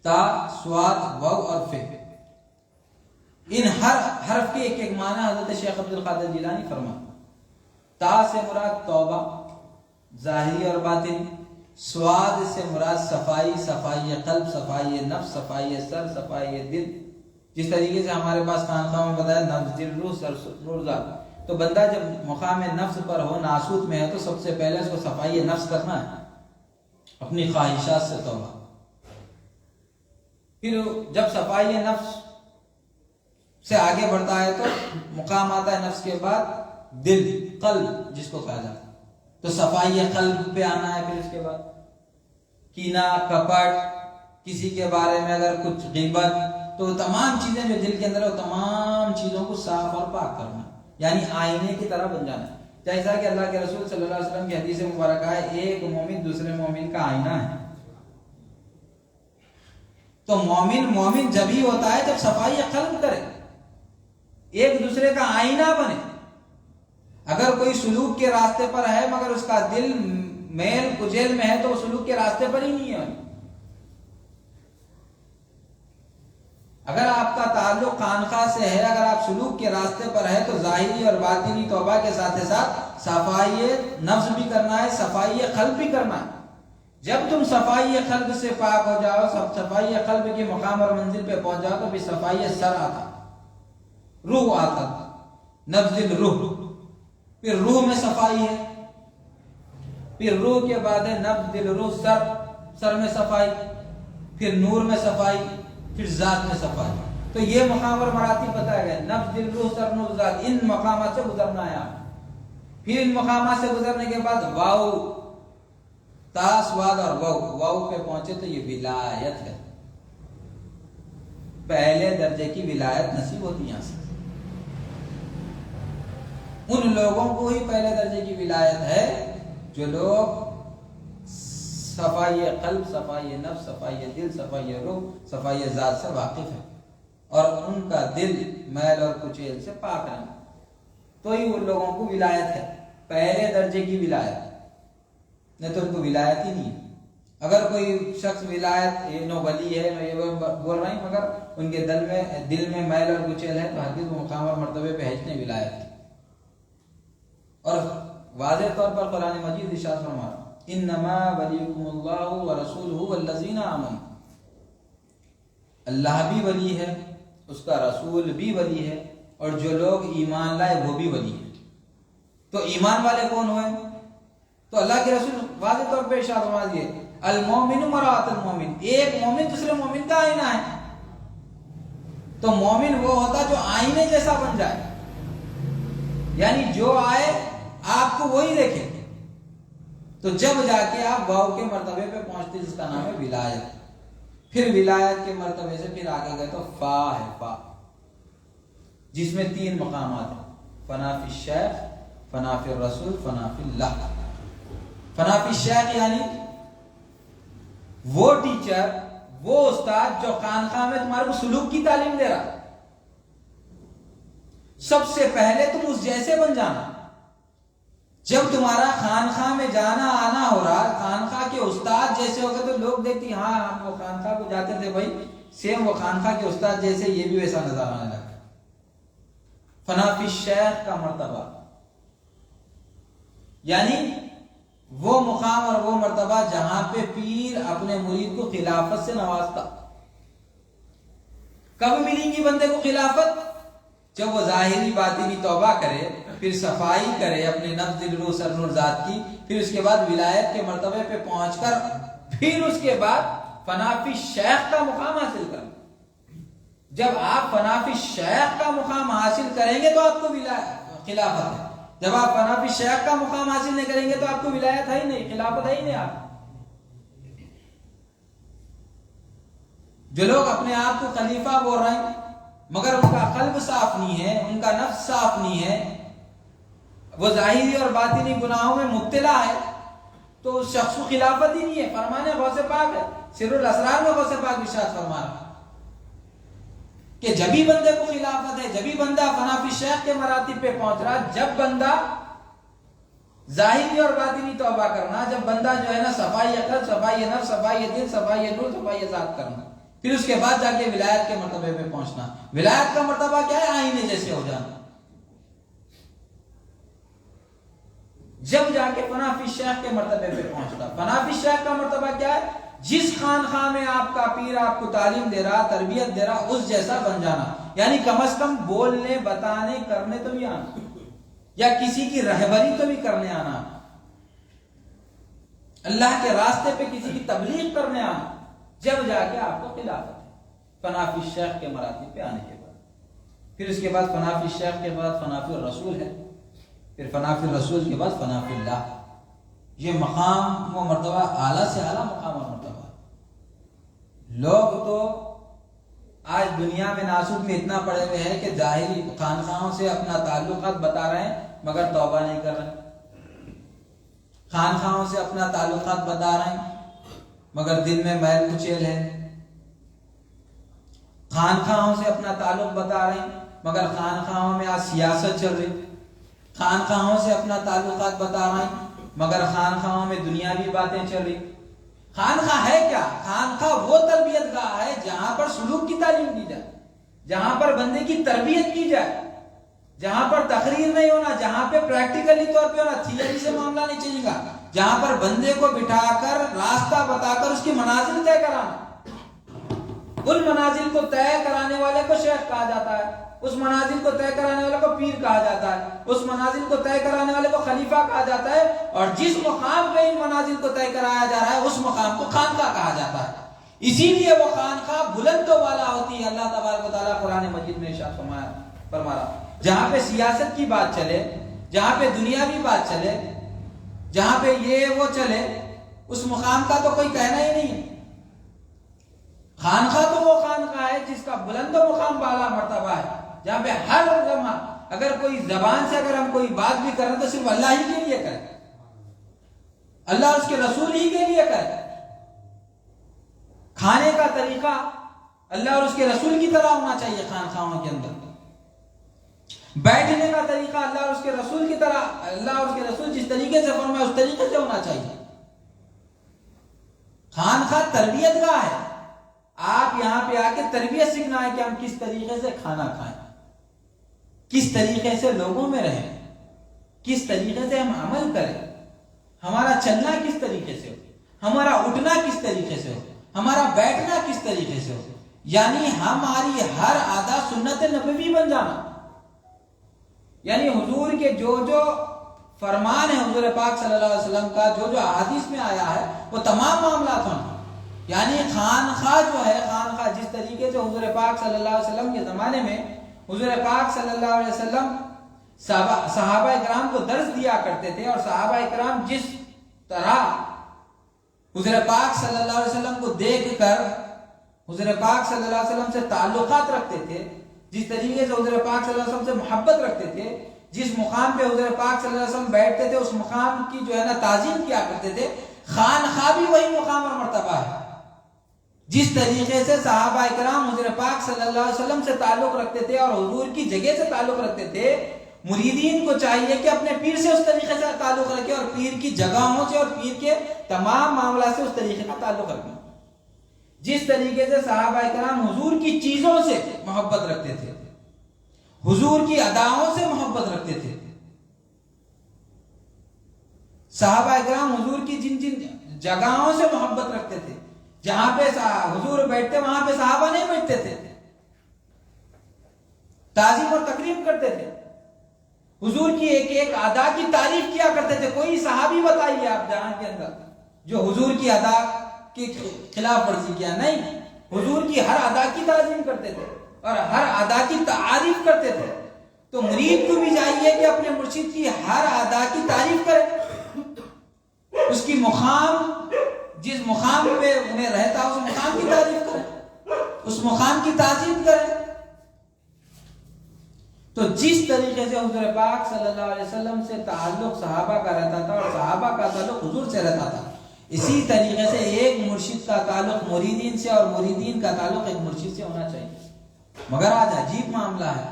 تا، صاد، واو اور ف۔ ان ہر حرف کے ایک معنی حضرت شیخ عبد القادر جیلانی فرماتے۔ تا سے مراد توبہ ظاہری اور باطنی، صاد سے مراد صفائی قلب، صفائی نفس، صفائی سر، صفائی دل۔ جس طریقے سے ہمارے پاس خانقاہ میں بتایا نفس، دل، روح، سر، ذات۔ تو بندہ جب مقام نفس پر ہو، ناسوت میں ہے، تو سب سے پہلے اس کو صفائی نفس کرنا ہے، اپنی خواہشات سے توبہ۔ پھر جب صفائی نفس سے آگے بڑھتا ہے تو مقام آتا ہے نفس کے بعد دل، قلب جس کو کہا جاتا ہے۔ تو صفائی قلب پہ آنا ہے۔ پھر اس کے بعد کینہ، کپٹ، کسی کے بارے میں اگر کچھ غیبت، تو تمام چیزیں جو دل کے اندر ہے وہ تمام چیزوں کو صاف اور پاک کرنا، یعنی آئینے کی طرح بن جانا۔ جیسا کہ اللہ کے رسول صلی اللہ علیہ وسلم کی حدیث مبارکہ ہے ایک مومن دوسرے مومن کا آئینہ ہے۔ تو مومن جب ہی ہوتا ہے جب صفائی قلب کرے، ایک دوسرے کا آئینہ بنے۔ اگر کوئی سلوک کے راستے پر ہے مگر اس کا دل میل کچیل میں ہے تو وہ سلوک کے راستے پر ہی نہیں ہے. اگر آپ کا تعلق خانقاہ سے ہے، اگر آپ سلوک کے راستے پر ہے تو ظاہری اور باطنی توبہ کے ساتھ ساتھ صفائی نفس بھی کرنا ہے، صفائی قلب بھی کرنا ہے. جب تم صفائی قلب سے پاک ہو جاؤ، صفائی قلب کے مقام اور منزل پہ پہنچ جاؤ تو پھر صفائی سر آتا، روح آتا، نفس دل روح. پھر روح میں صفائی ہے، پھر روح کے بعد ہے نفس دل روح سر میں صفائی، پھر نور میں صفائی، پھر ذات میں صفائی. تو یہ مقام اور مراتب بتایا گیا، نفس دل روح سر نور ذات، ان مقامات سے گزرنا ہے آپ. پھر ان مقامات سے گزرنے کے بعد واو تاس واد اور واو پہ پہنچے تو یہ ولایت ہے. پہلے درجے کی ولایت نصیب ہوتی یہاں سے. ان لوگوں کو ہی پہلے درجے کی ولایت ہے جو لوگ صفائی قلب، صفائی نفس، صفائی دل، صفائی روح، صفائی ذات سے واقف ہے اور ان کا دل میل اور کچیل سے پاک ہے، تو ہی ان لوگوں کو ولایت ہے، پہلے درجے کی ولایت. نہیں تو ان کو ولایت ہی نہیں ہے. اگر کوئی شخص ولایت نو ولی ہے، میں یہ بول رہا ہوں، مگر ان کے دل میں میل اور کچیل ہے تو ہرگز وہ مقام اور مرتبے پہ ہچ نہیں ولایت ہے. اور واضح طور پر قرآن مجید ارشاد فرما رہا انما ولیکم اللہ ورسولہ والذین آمنوا، اللہ بھی ولی ہے، اس کا رسول بھی ولی ہے، اور جو لوگ ایمان لائے وہ بھی ولی ہے. تو ایمان والے کون ہوئے؟ تو اللہ کے رسول واضح طور پہ ارشاد فرما دیے المومن مرآۃ المومن، ایک مومن دوسرے مومن کا آئینہ ہے. تو مومن وہ ہوتا جو آئینے جیسا بن جائے، یعنی جو آئے آپ کو وہی دیکھے. تو جب جا کے آپ واو کے مرتبے پہ پہنچتے جس کا نام ہے ولایت. پھر ولایت کے مرتبے سے پھر آگے گئے تو فا ہے، فا جس میں 3 مقامات ہیں، فنا فی الشیخ، فنا فی الرسول، فنا فی اللہ. فنا فی الشیخ یعنی وہ ٹیچر، وہ استاد جو خانقاہ میں تمہارے کو سلوک کی تعلیم دے رہا. سب سے پہلے تم اس جیسے بن جانا. جب تمہارا خانقاہ میں جانا آنا ہو رہا، خانقاہ کے استاد جیسے ہو گئے تو لوگ دیکھتے ہیں ہاں ہم وہ خانقاہ کو جاتے تھے بھائی، سیم وہ خانقاہ کے استاد جیسے یہ بھی ویسا نظر آنے لگا. فنا فی الشیخ کا مرتبہ یعنی وہ مقام اور وہ مرتبہ جہاں پہ پیر اپنے مرید کو خلافت سے نوازتا. کب ملیں گی بندے کو خلافت؟ جب وہ ظاہری باطنی توبہ کرے، پھر صفائی کرے اپنے نفس دل روح سر نور ذات کی، پھر اس کے بعد ولایت کے مرتبے پہ پہنچ کر پھر اس کے بعد فنا فی شیخ کا مقام حاصل کریں. جب آپ فنا فی شیخ کا مقام حاصل کریں گے تو آپ کو خلافت ہے. جب آپ فنا فی شیخ کا مقام حاصل نہیں کریں گے تو آپ کو ولایت ہے ہی نہیں، خلافت ہے ہی نہیں. آپ جو لوگ اپنے آپ کو خلیفہ بول رہے ہیں مگر ان کا قلب صاف نہیں ہے، ان کا نفس صاف نہیں ہے، وہ ظاہری اور باطنی گناہوں میں مبتلا ہے، تو اس شخص کو خلافت ہی نہیں ہے. فرمانے غوث پاک ہے، سر الاسرار میں غوث پاک ارشاد فرما رہا کہ جبھی بندے کو خلافت ہے، جبھی بندہ فنا فی شیخ کے مراتب پہ پہنچ رہا، جب بندہ ظاہری اور باطنی توبہ کرنا، جب بندہ جو ہے نا صفائی عقل، صفائی نفس، صفائی دل، صفائی نور، صفائی ذات کرنا، پھر اس کے بعد جا کے ولایت کے مرتبے پہ پہنچنا. ولایت کا مرتبہ کیا ہے؟ آئینے جیسے ہو جانا. جب جا کے فنا فی شیخ کے مرتبے پہ پہنچتا. فنا فی شیخ کا مرتبہ کیا ہے؟ جس خانقاہ میں آپ کا پیر آپ کو تعلیم دے رہا، تربیت دے رہا، اس جیسا بن جانا. یعنی کم از کم بولنے، بتانے، کرنے تو بھی آنا، یا کسی کی رہبری تو بھی کرنے آنا، اللہ کے راستے پہ کسی کی تبلیغ کرنے آنا. جب جا کے آپ کو خلافت ہے فنا فی شیخ کے مراتب پہ آنے کے بعد. پھر اس کے بعد فنا فی شیخ کے بعد فنا فی الرسول ہے، پھر فنا فی الرسول کے بعد فنا فی اللہ. یہ مقام و مرتبہ اعلیٰ سے اعلیٰ مقام و مرتبہ. لوگ تو آج دنیا میں ناسوت میں اتنا پڑے ہوئے ہیں کہ ظاہری خانقاہوں سے اپنا تعلقات بتا رہے ہیں مگر توبہ نہیں کر رہے. خانقاہوں سے اپنا تعلقات بتا رہے ہیں مگر دل میں میل کچیل ہے. خانقاہوں سے اپنا تعلق بتا رہے ہیں مگر خانقاہوں میں آج سیاست چل رہی. خانقاہوں سے اپنا تعلقات بتا رہے ہیں، مگر خانقاہوں میں دنیاوی باتیں چل رہی۔ خانقاہ ہے کیا؟ خانقاہ وہ تربیت گاہ ہے جہاں پر سلوک کی تعلیم دی جائے، جہاں پر بندے کی تربیت کی جائے، جہاں پر تقریر نہیں ہونا، جہاں پہ پریکٹیکلی طور پہ ہونا، تھیوری سے معاملہ نہیں چلے گا، جہاں پر بندے کو بٹھا کر راستہ بتا کر اس کی منازل طے کرانا۔ ان منازل کو طے کرانے والے کو شیخ کہا جاتا ہے، اس منازل کو طے کرانے والے کو پیر کہا جاتا ہے، اس منازل کو طے کرانے والے کو خلیفہ کہا جاتا ہے، اور جس مقام پہ ان منازل کو طے کرایا جا رہا ہے اس مقام کو خانقاہ کہا جاتا ہے۔ اسی لیے وہ خانقاہ بلند و بالا ہوتی ہے۔ اللہ تبارک و تعالیٰ قرآن مجید میں ارشاد فرما رہا، جہاں پہ سیاست کی بات چلے، جہاں پہ دنیاوی بات چلے، جہاں پہ یہ وہ چلے، اس مقام کا تو کوئی کہنا ہی نہیں ہے۔ خانقاہ تو وہ خانقاہ ہے جس کا بلند و مقام بالا مرتبہ ہے، جہاں پہ ہر علماء اگر کوئی زبان سے اگر ہم کوئی بات بھی کریں تو صرف اللہ ہی کے لیے کریں، اللہ اور اس کے رسول ہی کے لیے کریں۔ کھانے کا طریقہ اللہ اور اس کے رسول کی طرح ہونا چاہیے خانقاہوں کے اندر، بیٹھنے کا طریقہ اللہ اور اس کے رسول کی طرح، اللہ اور اس کے رسول جس طریقے سے فرمائے اس طریقے سے ہونا چاہیے۔ خانقاہ تربیت گاہ ہے، آپ یہاں پہ آ کے تربیت سیکھنا ہے کہ ہم کس طریقے سے کھانا کھائیں، کس طریقے سے لوگوں میں رہیں، کس طریقے سے ہم عمل کریں، ہمارا چلنا کس طریقے سے ہو، ہمارا اٹھنا کس طریقے سے ہو، ہمارا بیٹھنا کس طریقے سے ہو، یعنی ہماری ہر عادہ سنت نبوی بن جانا، یعنی حضور کے جو جو فرمان ہے حضور پاک صلی اللہ علیہ وسلم کا، جو جو احادیث میں آیا ہے وہ تمام معاملات ہونا۔ یعنی خانقاہ جو ہے، خانقاہ جس طریقے سے حضور پاک صلی اللہ علیہ وسلم کے زمانے میں حضور پاک صلی اللہ علیہ وسلم صحابہ اکرام کو درس دیا کرتے تھے، اور صحابہ اکرام جس طرح حضور پاک صلی اللہ علیہ وسلم کو دیکھ کر حضور پاک صلی اللہ علیہ وسلم سے تعلقات رکھتے تھے، جس طریقے سے حضور پاک صلی اللہ علیہ وسلم سے محبت رکھتے تھے، جس مقام پہ حضور پاک صلی اللہ علیہ وسلم بیٹھتے تھے اس مقام کی جو ہے نا تعظیم کیا کرتے تھے، خانقاہ بھی وہی مقام اور مرتبہ ہے۔ جس طریقے سے صحابہ اکرام حضور پاک صلی اللہ علیہ وسلم سے تعلق رکھتے تھے اور حضور کی جگہ سے تعلق رکھتے تھے، مریدین کو چاہیے کہ اپنے پیر سے اس طریقے سے تعلق رکھے، اور پیر کی جگہوں سے اور پیر کے تمام معاملات سے اس طریقے کا تعلق رکھے۔ جس طریقے سے صحابہ اکرام حضور کی چیزوں سے محبت رکھتے تھے، حضور کی اداؤں سے محبت رکھتے تھے، صحابہ اکرام حضور کی جن جن جگہوں سے محبت رکھتے تھے، جہاں پہ حضور بیٹھتے وہاں پہ صحابہ نہیں بیٹھتے تھے، تعظیم اور تکریم کرتے تھے، حضور کی ایک ایک ادا کی تعریف کیا کرتے تھے۔ کوئی صحابی بتائیے آپ جہاں کے اندر جو حضور کی ادا کی خلاف ورزی کیا؟ نہیں، حضور کی ہر ادا کی تعظیم کرتے تھے اور ہر ادا کی تعریف کرتے تھے۔ تو مرید کو بھی چاہیے کہ اپنے مرشد کی ہر ادا کی تعریف کرے، اس کی مقام جس مقام پہ انہیں رہتا اس مقام کی تعریف کرے، اس مقام کی تعظیم کرے۔ تو جس طریقے سے حضور پاک صلی اللہ علیہ وسلم سے تعلق صحابہ کا رہتا تھا اور صحابہ کا تعلق حضور سے رہتا تھا، اسی طریقے سے ایک مرشد کا تعلق مریدین سے اور مریدین کا تعلق ایک مرشد سے ہونا چاہیے۔ مگر آج عجیب معاملہ ہے،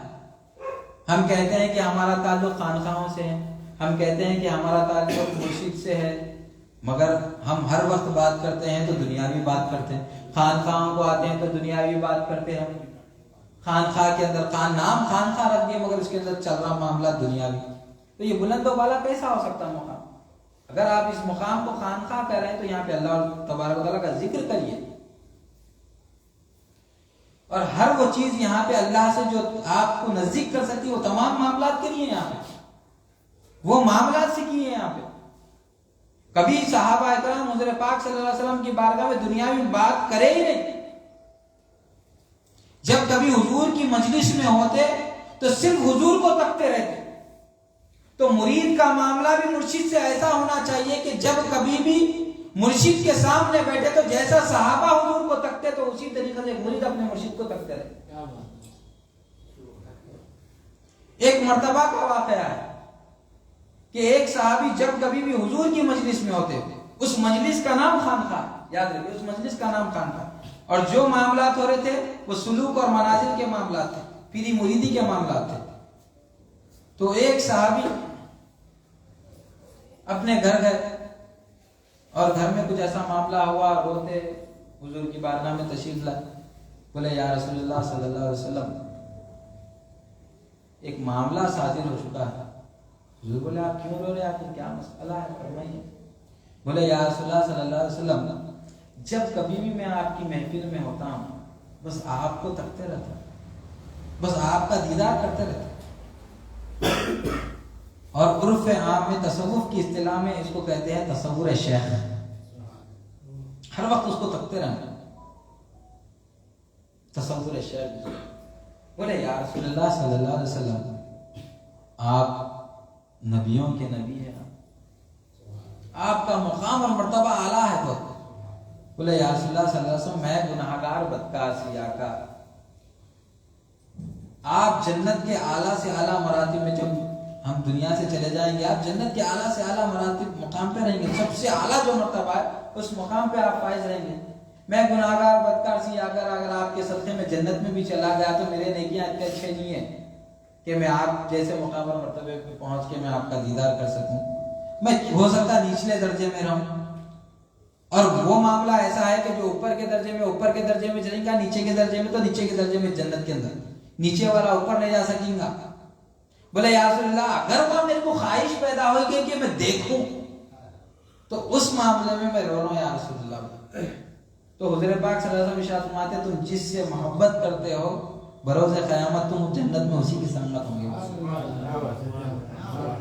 ہم کہتے ہیں کہ ہمارا تعلق خانقاہوں سے ہے، ہم کہتے ہیں کہ ہمارا تعلق مرشد سے ہے، مگر ہم ہر وقت بات کرتے ہیں تو دنیاوی بات کرتے ہیں، خانقاہوں کو آتے ہیں تو دنیاوی بات کرتے ہیں، خانقاہ کے اندر نام خانقاہ رکھ دیا مگر اس کے اندر چل رہا معاملہ دنیاوی۔ تو یہ بلند و بالا کیسا ہو سکتا مقام؟ اگر آپ اس مقام کو خانقاہ کہہ رہے ہیں تو یہاں پہ اللہ تبارک و تعالیٰ کا ذکر کریے، اور ہر وہ چیز یہاں پہ اللہ سے جو آپ کو نزدیک کر سکتی ہے وہ تمام معاملات کریے، یہاں پہ وہ معاملات سیکھیے۔ یہاں پہ کبھی صحابہ اکرام حضور پاک صلی اللہ علیہ وسلم کی بارگاہ میں دنیاوی بات کرے ہی نہیں۔ جب کبھی حضور کی مجلس میں ہوتے تو صرف حضور کو تکتے رہتے۔ تو مرید کا معاملہ بھی مرشد سے ایسا ہونا چاہیے کہ جب کبھی بھی مرشد کے سامنے بیٹھے تو جیسا صحابہ حضور کو تکتے تو اسی طریقے سے مرید اپنے مرشد کو تکتے رہے۔ ایک مرتبہ کا واقعہ ہے کہ ایک صحابی جب کبھی بھی حضور کی مجلس میں ہوتے، اس مجلس کا نام خانقاہ، یاد رکھیے اس مجلس کا نام خانقاہ، اور جو معاملات ہو رہے تھے وہ سلوک اور منازل کے معاملات تھے، پیری مریدی کے معاملات تھے۔ تو ایک صحابی اپنے گھر گئے اور گھر میں کچھ ایسا معاملہ ہوا، روتے حضور کی بارگاہ میں تشریف لائے، بولے یا رسول اللہ صلی اللہ علیہ وسلم ایک معاملہ صادر ہو چکا ہے۔ حضور بولے آپ کیوں رو رہے ہیں، آپ کو کیا مسئلہ ہے، فرمائیے۔ بولے یا رسول اللہ صلی اللہ علیہ وسلم جب کبھی بھی میں آپ کی محفل میں ہوتا ہوں بس آپ کو تکتے رہتا ہوں، بس آپ کا دیدار کرتے رہتا ہوں۔ اور عرف عام میں تصوف کی اصطلاح میں اس کو کہتے ہیں تصور شیخ، ہر وقت اس کو تکتے رہنا، تصور شیخ۔ بولے یا رسول اللہ صلی اللہ علیہ وسلم آپ نبیوں کے نبی ہیں، آپ کا مقام اور مرتبہ اعلیٰ ہے تو۔ بولے یا رسول اللہ صلی اللہ علیہ وسلم میں گناہگار بدکار سیاکار، آپ جنت کے اعلیٰ سے اعلیٰ مراتب میں، جب ہم دنیا سے چلے جائیں گے آپ جنت کے اعلیٰ سے اعلیٰ مراتب مقام پہ رہیں گے، سب سے اعلیٰ جو مرتبہ ہے اس مقام پہ آپ فائز رہیں گے۔ میں گناہگار بدکار سیاکار اگر آپ کے صدقے میں جنت میں بھی چلا گیا تو میرے نیکیاں اتنے اچھے نہیں ہیں کہ میں آپ جیسے مقام اور مرتبے پہ پہنچ کے میں آپ کا دیدار کر سکوں، میں ہو سکتا نچلے درجے میں رہوں۔ اور وہ معاملہ ایسا ہے کہ جو اوپر کے درجے میں چلیں گا، نیچے کے درجے میں تو نیچے کے درجے میں جنت کے اندر، نیچے والا اوپر نہیں جا سکیں گا۔ بولے یا رسول اللہ اگر وہ میرے کو خواہش پیدا ہوگی کہ میں دیکھوں تو اس معاملے میں میں رو رہا ہوں یا رسول اللہ۔ تو حضور پاک صلی اللہ علیہ وسلم ارشاد فرماتے ہیں تم جس سے محبت کرتے ہو بروز قیامت تم جنت میں اسی کی سنگت ہوں گے۔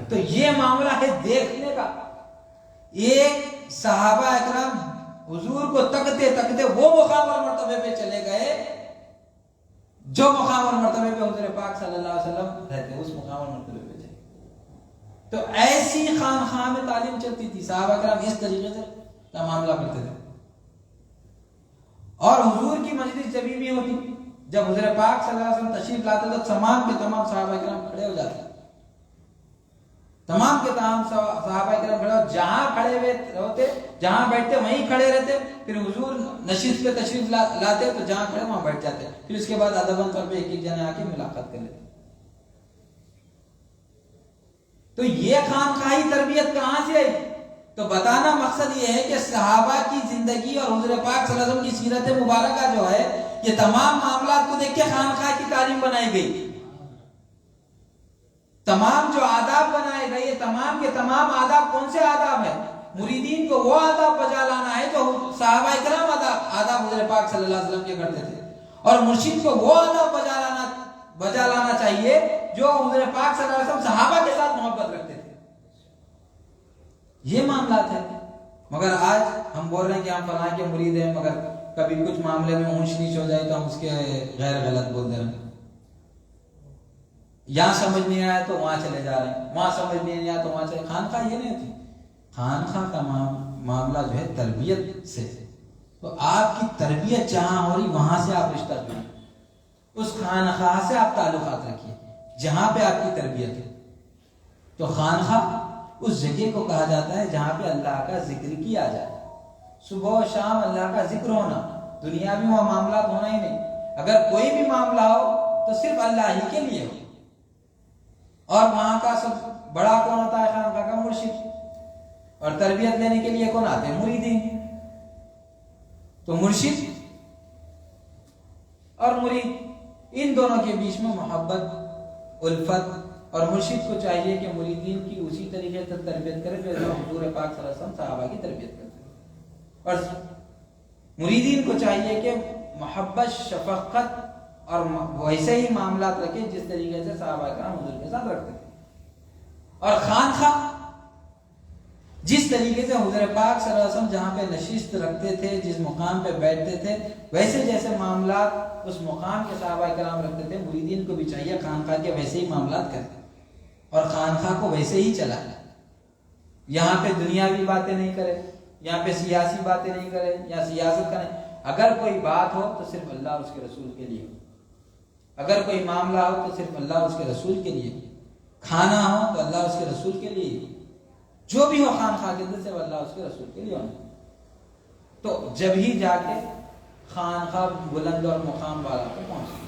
تو یہ معاملہ ہے دیکھنے کا۔ ایک صحابہ اکرام حضور کو تکتے تکتے وہ مقام اور مرتبے پہ چلے گئے جو مقام اور مرتبے پہ حضور پاک صلی اللہ علیہ وسلم رہتے، اس مقام اور مرتبے پہ چلے۔ تو ایسی خانخواہ میں تعلیم چلتی تھی، صحابہ اکرام اس طریقے سے کا معاملہ کرتے تھے۔ اور حضور کی مجلس جب بھی ہوتی، جب حضور پاک صلی اللہ علیہ وسلم تشریف لاتے تو تمام کے تمام صحابہ اکرام کھڑے ہو جاتے، تمام کے تمام صحابہ اکرام کھڑے ہو، جہاں کھڑے ہوئے ہوتے جہاں بیٹھتے وہیں کھڑے رہتے۔ پھر حضور نشست پہ تشریف لاتے تو جہاں کھڑے وہاں بیٹھ جاتے، پھر اس کے بعد ادباً طور پہ ایک ایک جنے آ کے ملاقات کر لیتے۔ تو یہ خانقاہی تربیت کہاں سے آئی؟ تو بتانا مقصد یہ ہے کہ صحابہ کی زندگی اور حضور پاک صلی اللہ علیہ وسلم کی سیرت مبارکہ جو ہے یہ تمام معاملات کو دیکھ کے خانقاہ کی تعلیم بنائی گئی۔ تمام جو آداب بنائے گئے یہ تمام کے تمام آداب کون سے آداب ہیں؟ مریدین کو وہ آداب بجا لانا ہے جو صحابہ اکرام آداب حضور پاک صلی اللہ علیہ وسلم کے کرتے تھے، اور مرشد کو وہ آداب بجا لانا چاہیے جو حضور پاک صلی اللہ علیہ وسلم صحابہ کے ساتھ محبت رکھتے تھے۔ یہ معاملات ہیں۔ مگر آج ہم بول رہے ہیں کہ ہم فلاں کے مرید ہیں، مگر کبھی کچھ معاملے میں اونچ نیچ ہو جائے تو ہم اس کے غیر غلط بول دے رہے ہیں، یہاں سمجھ نہیں آیا تو وہاں چلے جا رہے ہیں، وہاں سمجھ نہیں آیا تو وہاں چلے۔ خانقاہ یہ نہیں ہوتی، خانقاہ کا معاملہ جو ہے تربیت سے، تو آپ کی تربیت جہاں ہو رہی وہاں سے آپ رشتہ جوڑیں، اس خانقاہ سے آپ تعلقات رکھیے جہاں پہ آپ کی تربیت ہے۔ تو خانقاہ اس جگہ کو کہا جاتا ہے جہاں پہ اللہ کا ذکر کیا جائے، صبح و شام اللہ کا ذکر ہونا، دنیاوی وہاں معاملات ہونا ہی نہیں۔ اگر کوئی بھی معاملہ ہو تو صرف اللہ ہی کے لیے ہو، اور وہاں کا سب بڑا کون ہوتا ہے؟ خانقاہ کا مرشد، اور تربیت لینے کے لیے کون آتے ہیں؟ مریدین۔ تو مرشد اور مرید ان دونوں کے بیچ میں محبت، الفت، اور مرشد کو چاہیے کہ مریدین کی اسی طریقے سے تربیت کرے جیسے حضور پاک صلی اللہ علیہ وسلم صحابہ کی تربیت کرتے ہیں، اور مریدین کو چاہیے کہ محبت، شفقت اور ویسے ہی معاملات رکھے جس طریقے سے صحابہ کرام حضور کے ساتھ رکھتے تھے۔ اور خانقاہ جس طریقے سے حضور پاک صلی اللہ علیہ وسلم جہاں پہ نشست رکھتے تھے، جس مقام پہ بیٹھتے تھے، ویسے جیسے معاملات اس مقام کے صحابہ کرام رکھتے تھے، مریدین کو بھی چاہیے خانقاہ کے ویسے ہی معاملات کریں اور خانقاہ کو ویسے ہی چلائیں۔ یہاں پہ دنیاوی باتیں نہیں کرے، یہاں پہ سیاسی باتیں نہیں کرے یا سیاست کریں۔ اگر کوئی بات ہو تو صرف اللہ اور اس کے رسول کے لیے، اگر کوئی معاملہ ہو تو صرف اللہ اور اس کے رسول کے لیے، کھانا ہو تو اللہ اور اس کے رسول کے لیے، جو بھی ہو خانقاہ کے اندر سے اللہ اور اس کے رسول کے لیے ہونا۔ تو جب ہی جا کے خانقاہ بلند اور مقام والا پہ پہنچے،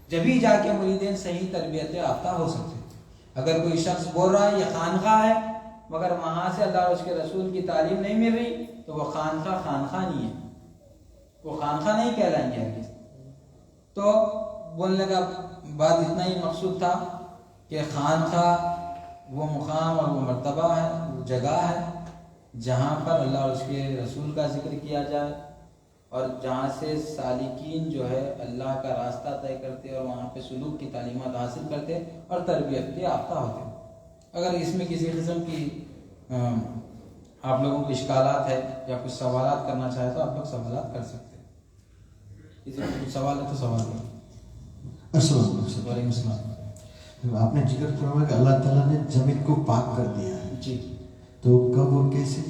جب ہی جا کے مریدین صحیح تربیت یافتہ ہو سکتے۔ اگر کوئی شخص بول رہا ہے یہ خانقاہ ہے مگر وہاں سے اللہ اور اس کے رسول کی تعلیم نہیں مل رہی تو وہ خانقاہ نہیں ہے، وہ خانقاہ نہیں کہلائیں گے ہرگز۔ تو بولنے کا بات اتنا ہی مقصود تھا کہ خانقاہ وہ مقام اور وہ مرتبہ ہے، وہ جگہ ہے جہاں پر اللہ اور اس کے رسول کا ذکر کیا جائے اور جہاں سے سالکین جو ہے اللہ کا راستہ طے کرتے اور وہاں پہ سلوک کی تعلیمات حاصل کرتے اور تربیت یافتہ ہوتے۔ اگر اس میں کسی قسم کی آپ لوگوں کو اشکالات ہے یا کچھ سوالات کرنا چاہے تو آپ لوگ سوالات کر سکتے ہیں۔ کسی کو کچھ سوال ہے تو سوال کریں۔ السلام علیکم۔ وعلیکم السلام۔ آپ نے ذکر فرمایا کہ اللہ تعالیٰ نے زمین کو پاک کر دیا ہے، جی تو کب اور کیسے؟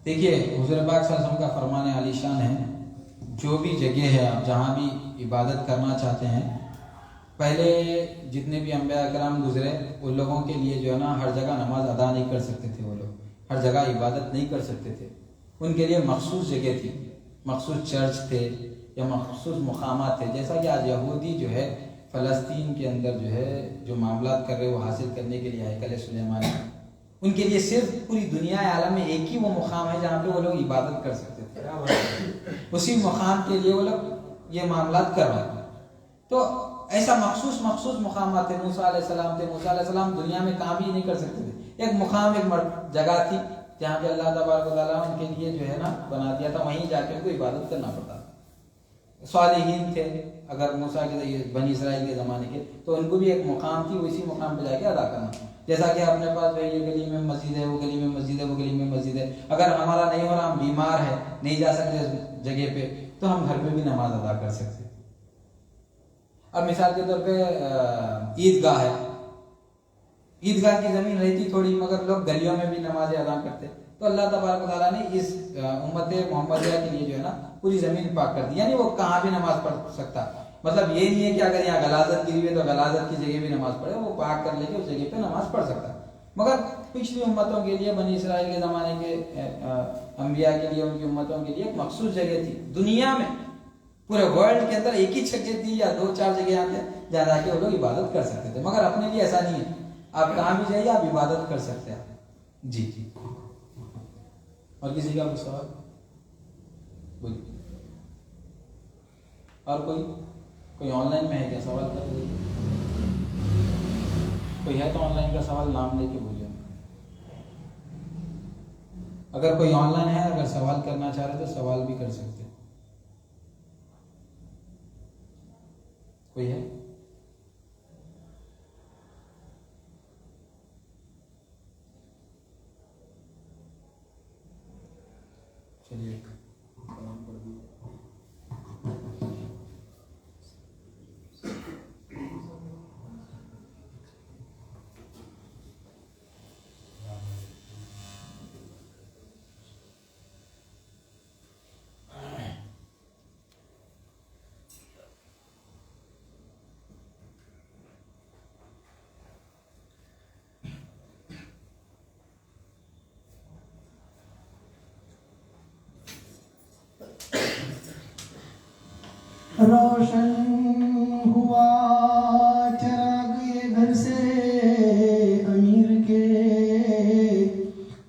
دیکھیے حضور پاک صلی اللہ علیہ وسلم کا فرمان عالی شان ہے، جو بھی جگہ ہے آپ جہاں بھی عبادت کرنا چاہتے ہیں، پہلے جتنے بھی انبیاء کرام گزرے ان لوگوں کے لیے جو ہے نا ہر جگہ نماز ادا نہیں کر سکتے تھے، وہ لوگ ہر جگہ عبادت نہیں کر سکتے تھے، ان کے لیے مخصوص جگہ تھی، مخصوص چرچ تھے یا مخصوص مقامات تھے۔ جیسا کہ آج یہودی جو ہے فلسطین کے اندر جو ہے جو معاملات کر رہے وہ حاصل کرنے کے لیے ہیکل سلیمانی، ان کے لیے صرف پوری دنیا عالم میں ایک ہی وہ مقام ہے جہاں پہ وہ لوگ عبادت کر سکتے تھے، اسی مقام کے لیے وہ لوگ یہ معاملات کر رہے ہیں۔ تو ایسا مخصوص مقامات تھے، موسیٰ علیہ السلام تھے، موسیٰ علیہ السلام دنیا میں کام ہی نہیں کر سکتے تھے، ایک مقام ایک جگہ تھی جہاں پہ اللہ تبارک و تعالیٰ ان کے لیے جو ہے نا بنا دیا تھا، وہیں جا کے ان کو عبادت کرنا پڑتا تھا۔ صالحین تھے اگر موسیٰ کے بنی اسرائیل کے زمانے کے، تو ان کو بھی ایک مقام تھی، وہ اسی مقام پہ جا کے ادا کرنا، جیسا کہ اپنے پاس جو ہے یہ گلی میں مسجد ہے، وہ گلی میں مسجد ہے، وہ گلی میں مسجد ہے، اگر ہمارا نہیں ہو رہا، ہم بیمار ہے نہیں جا سکتے اس جگہ پہ، تو ہم گھر پہ بھی نماز ادا کر سکتے۔ اب مثال کے طور پہ عیدگاہ ہے، عیدگاہ کی زمین رہتی تھوڑی مگر لوگ گلیوں میں بھی نمازیں ادا کرتے، تو اللہ تبارک و تعالیٰ نے اس امت محمدیہ کے لیے جو ہے نا پوری زمین پاک کر دی، یعنی وہ کہاں بھی نماز پڑھ سکتا۔ مطلب یہ نہیں ہے کہ اگر یہاں غلاظت گری ہوئی تو غلاظت کی جگہ بھی نماز پڑھے، وہ پاک کر لے کے اس جگہ پہ نماز پڑھ سکتا۔ مگر پچھلی امتوں کے لیے، بنی اسرائیل کے زمانے کے انبیاء کے لیے، ان کی امتوں کے لیے ایک مخصوص جگہ تھی دنیا میں، پورے ورلڈ کے اندر ایک ہی جگہ تھی یا 2-4 جگہ آتے جہاں جا کے وہ لوگ عبادت کر سکتے تھے، مگر اپنے لیے ایسا نہیں ہے، آپ کہاں بھی جائیے آپ عبادت کر سکتے ہیں۔ جی جی، اور کسی کا کوئی سوال؟ اور کوئی آن لائن میں ہے کیا؟ سوال کر دیجیے، کوئی ہے تو آن لائن کا سوال نام لے کے بولیے۔ اگر کوئی آن لائن ہے، اگر سوال کرنا چاہ رہے تو سوال بھی کر سکتے۔ کوئی ہے؟ چلیے کلام پڑھ دیجیے۔ روشن ہوا چراغ یہ گھر سے امیر کے،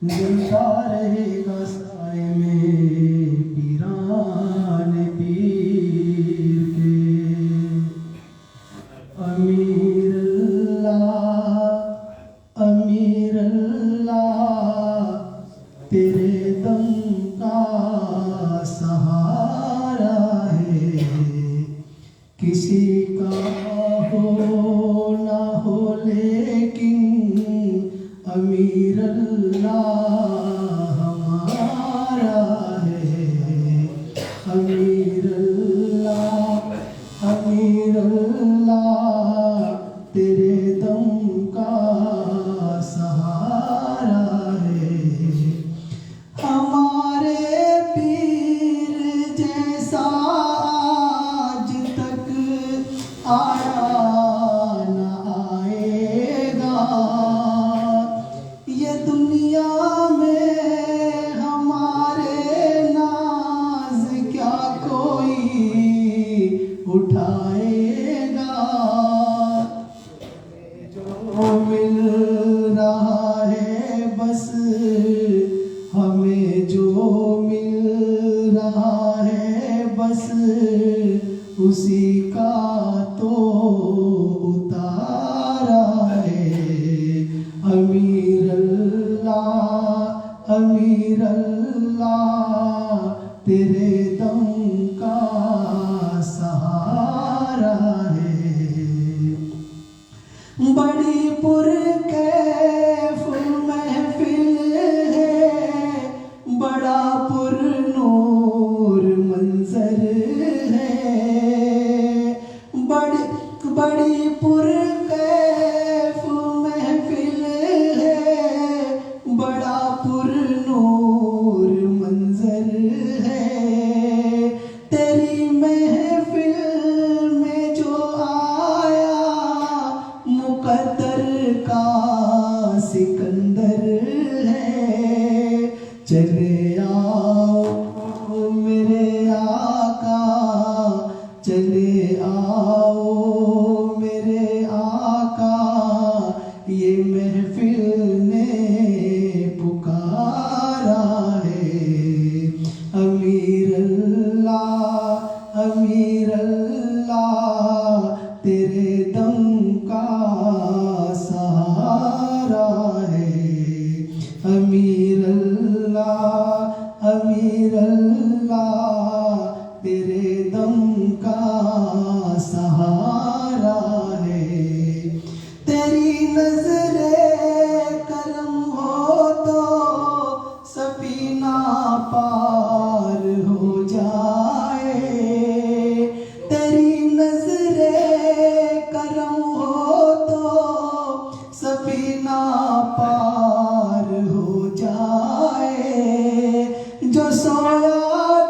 جلتا رہے گا سائے میں پیران پیر کے۔ امیر اللہ تیرے دم کا سہارا ہے، کسی کا ہو نہ ہو لیکن امیر اللہ ہمارا ہے۔ امیر اللہ تیرے دم کا سہارا ہے، ہمارے پیر جیسا آج تک آیا نہ آئے گا، یہ دنیا میں ہمارے ناز کیا کوئی اٹھائے گا، جو مل تو اتارا ہے امیر اللہ تیرے دم کا سہارا ہے بڑی پرکیف محفل ہے بڑا پر نور منظر ہے بڑی پرکیف محفل ہے بڑا پر نور منظر ہے تیری محفل میں جو آیا مقدر کا سکندر ہے چلے آؤ میرے آقا چلے آؤ میرے آقا یہ محفل نے پکارا ہے امیر اللہ تیرے دم کا سہارا ہے امیر اللہ تیرے دم کا سہارا ہے تیری نظر کرم ہو تو سفینہ پار ہو جائے تیری نظر کرم ہو تو سفینہ پار ہو جائے جو سویا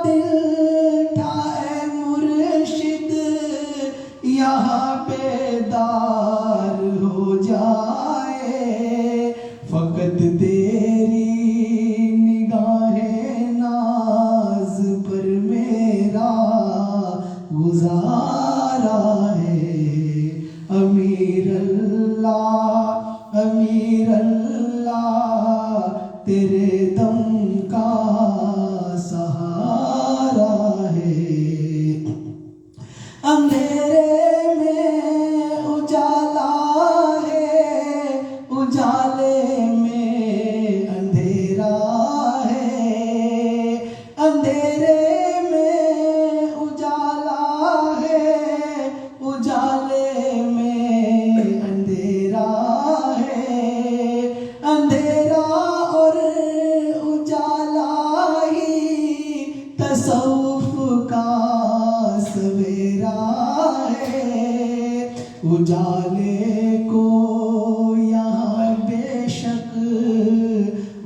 دل تھا اے مرشد یہاں بیدار ہو جائے فقط تیری نگاہ ناز پر میرا گزارا ہے امیر اللہ تیرے دم کا سہارا ہے اندھیرے میں اجالا ہے اجالے میں اندھیرا ہے اندھیرے میں اجالا ہے اجالے میں اندھیرا ہے اندھیرا اور اجالا ہی تصوف کا سویرا ہے اجالے کو یہاں بے شک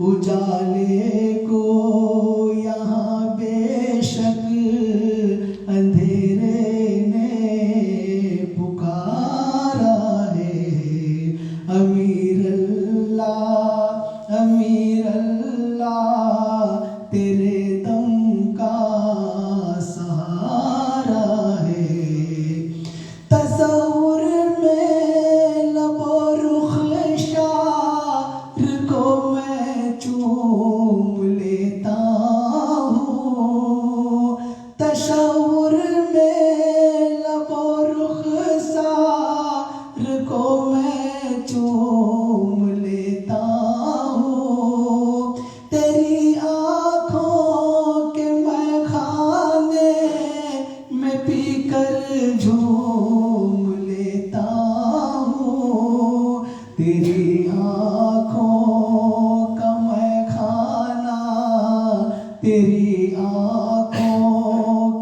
اجالے کو یہاں بے شک اندھیرے نے پکارا ہے امیر اللہ تیرے دم کا سہارا ہے تصور میں لب و رخ شاعر کو میں چوم لیتا ہوں تصور میں لب و رخ شاعر کو میں چوم لیتا ہوں تیری آنکھوں کے میں خانے میں پی کر جھوم لیتا ہوں تیری آنکھوں کا میں کھانا تیری آنکھوں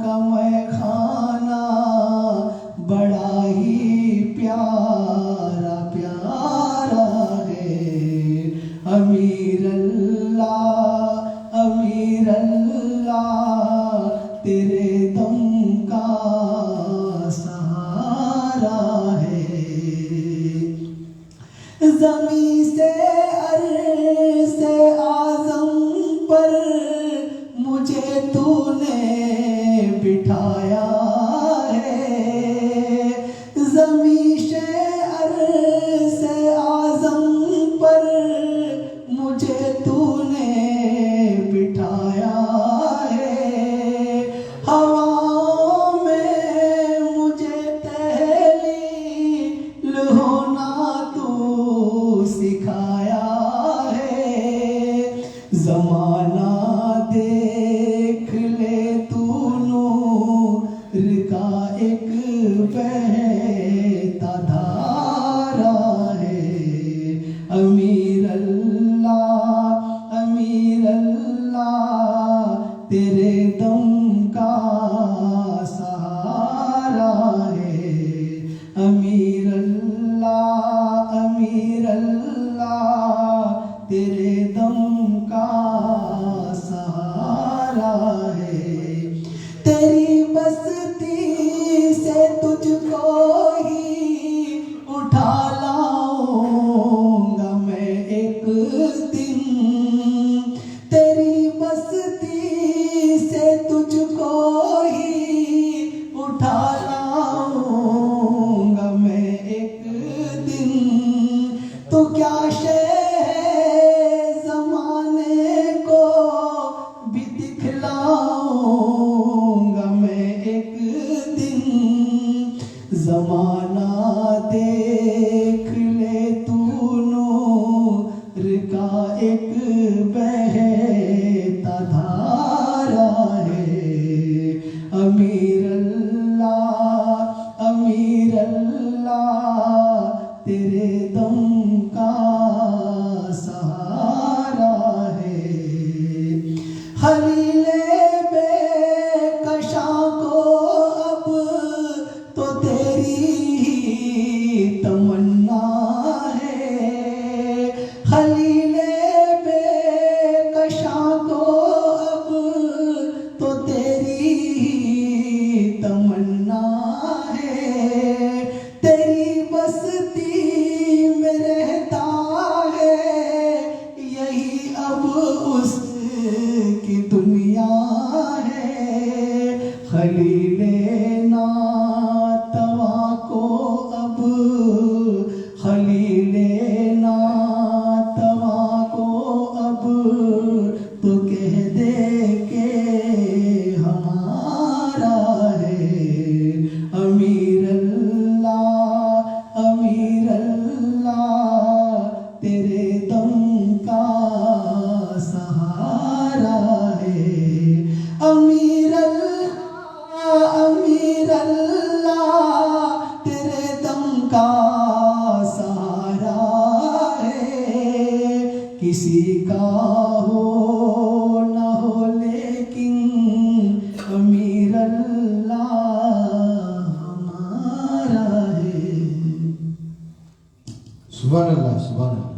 کا میں کھانا بڑا ہی پیارا ہے امیر اللہ تیرے دم کا سہارا ہے زمین سے عرش اعظم پر مجھے تو نے بٹھایا ہے زمین سے عرش اعظم پر مجھے تو نے بٹھایا ہے ہواؤں میں مجھے زمانہ دیکھ لے تو نور کا ایک بہتا دھارا ہے امیر اللہ تیرے دم کا سہارا ہے خلیل بے کشاں کو اب تو تیری ہی تمنا ہے خلیل بے کشاں کو اب تو تیری ہی تمنا ہے تیری بستی میں رہتا ہے یہی اب اس کی دنیا ہے خلیل ناتوا کو اب خلیل ناتوا کو اب تو کہہ دے کہ ہمارا ہے امیر اللہ تیرے دم کا سہارا ہے امیر اللہ تیرے دم کا سہارا ہے کسی کا ہو نہ ہو لیکن امیر اللہ ہمارا ہے سبحان اللہ سبحان اللہ.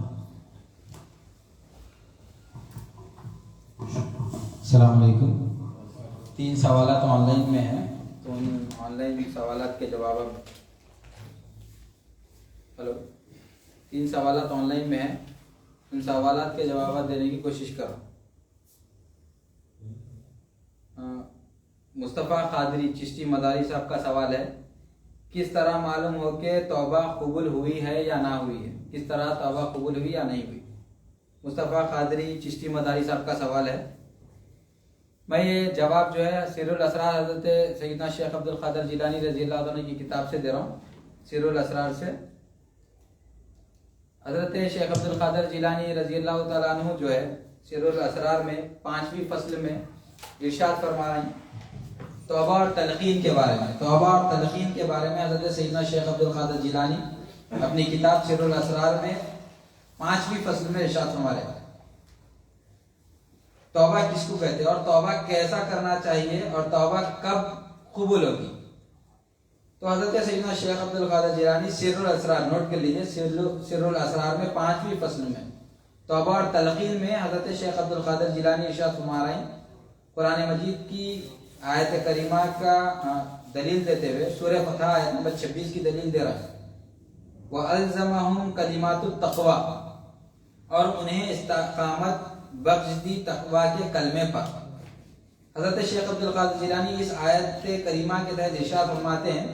السلام علیکم. 3 سوالات آن لائن میں ہیں تو ان آن لائن سوالات کے جواب 3 سوالات آن لائن میں ہیں ان سوالات کے جوابات دینے کی کوشش کرو. مصطفیٰ قادری چشتی مداری صاحب کا سوال ہے کس طرح معلوم ہو کہ توبہ قبول ہوئی ہے یا نہ ہوئی ہے کس طرح توبہ قبول ہوئی یا نہیں ہوئی. مصطفیٰ قادری چشتی مداری صاحب کا سوال ہے. میں یہ جواب جو ہے سر الاسرار حضرت سیدنا شیخ عبد القادر جیلانی رضی اللہ عنہ کی کتاب سے دے رہا ہوں. سر الاسرار سے حضرت شیخ عبد القادر جیلانی رضی اللہ تعالیٰ عنہ جو ہے سر الاسرار میں 5ویں فصل میں ارشاد فرما رہے ہیں توبہ اور تلقین کے بارے میں. توبہ اور تلقین کے بارے میں حضرت سیدنا شیخ عبد القادر جیلانی اپنی کتاب سر الاسرار میں 5ویں فصل میں ارشاد فرما رہے ہیں توبہ کس کو کہتے ہیں اور توبہ کیسا کرنا چاہیے اور توبہ کب قبول ہوگی. تو حضرت سیدنا شیخ عبد القادر جیلانی سر الاسرار نوٹ کر لیجیے سر الاسرار میں 5ویں فصل میں توبہ اور تلقین میں حضرت شیخ عبد القادر جیلانی ارشاد فرما رہے ہیں قرآن مجید کی آیت کریمہ کا دلیل دیتے ہوئے سورہ فتح آیت نمبر 26 کی دلیل دے رہا ہے وَأَلْزَمَهُمْ كَلِمَاتُ التَّقْوَى اور انہیں استقامت بخش دی تقوی کے کلمے پر. حضرت شیخ عبد القادر جیلانی اس آیت کریمہ کے تحت ارشاد فرماتے ہیں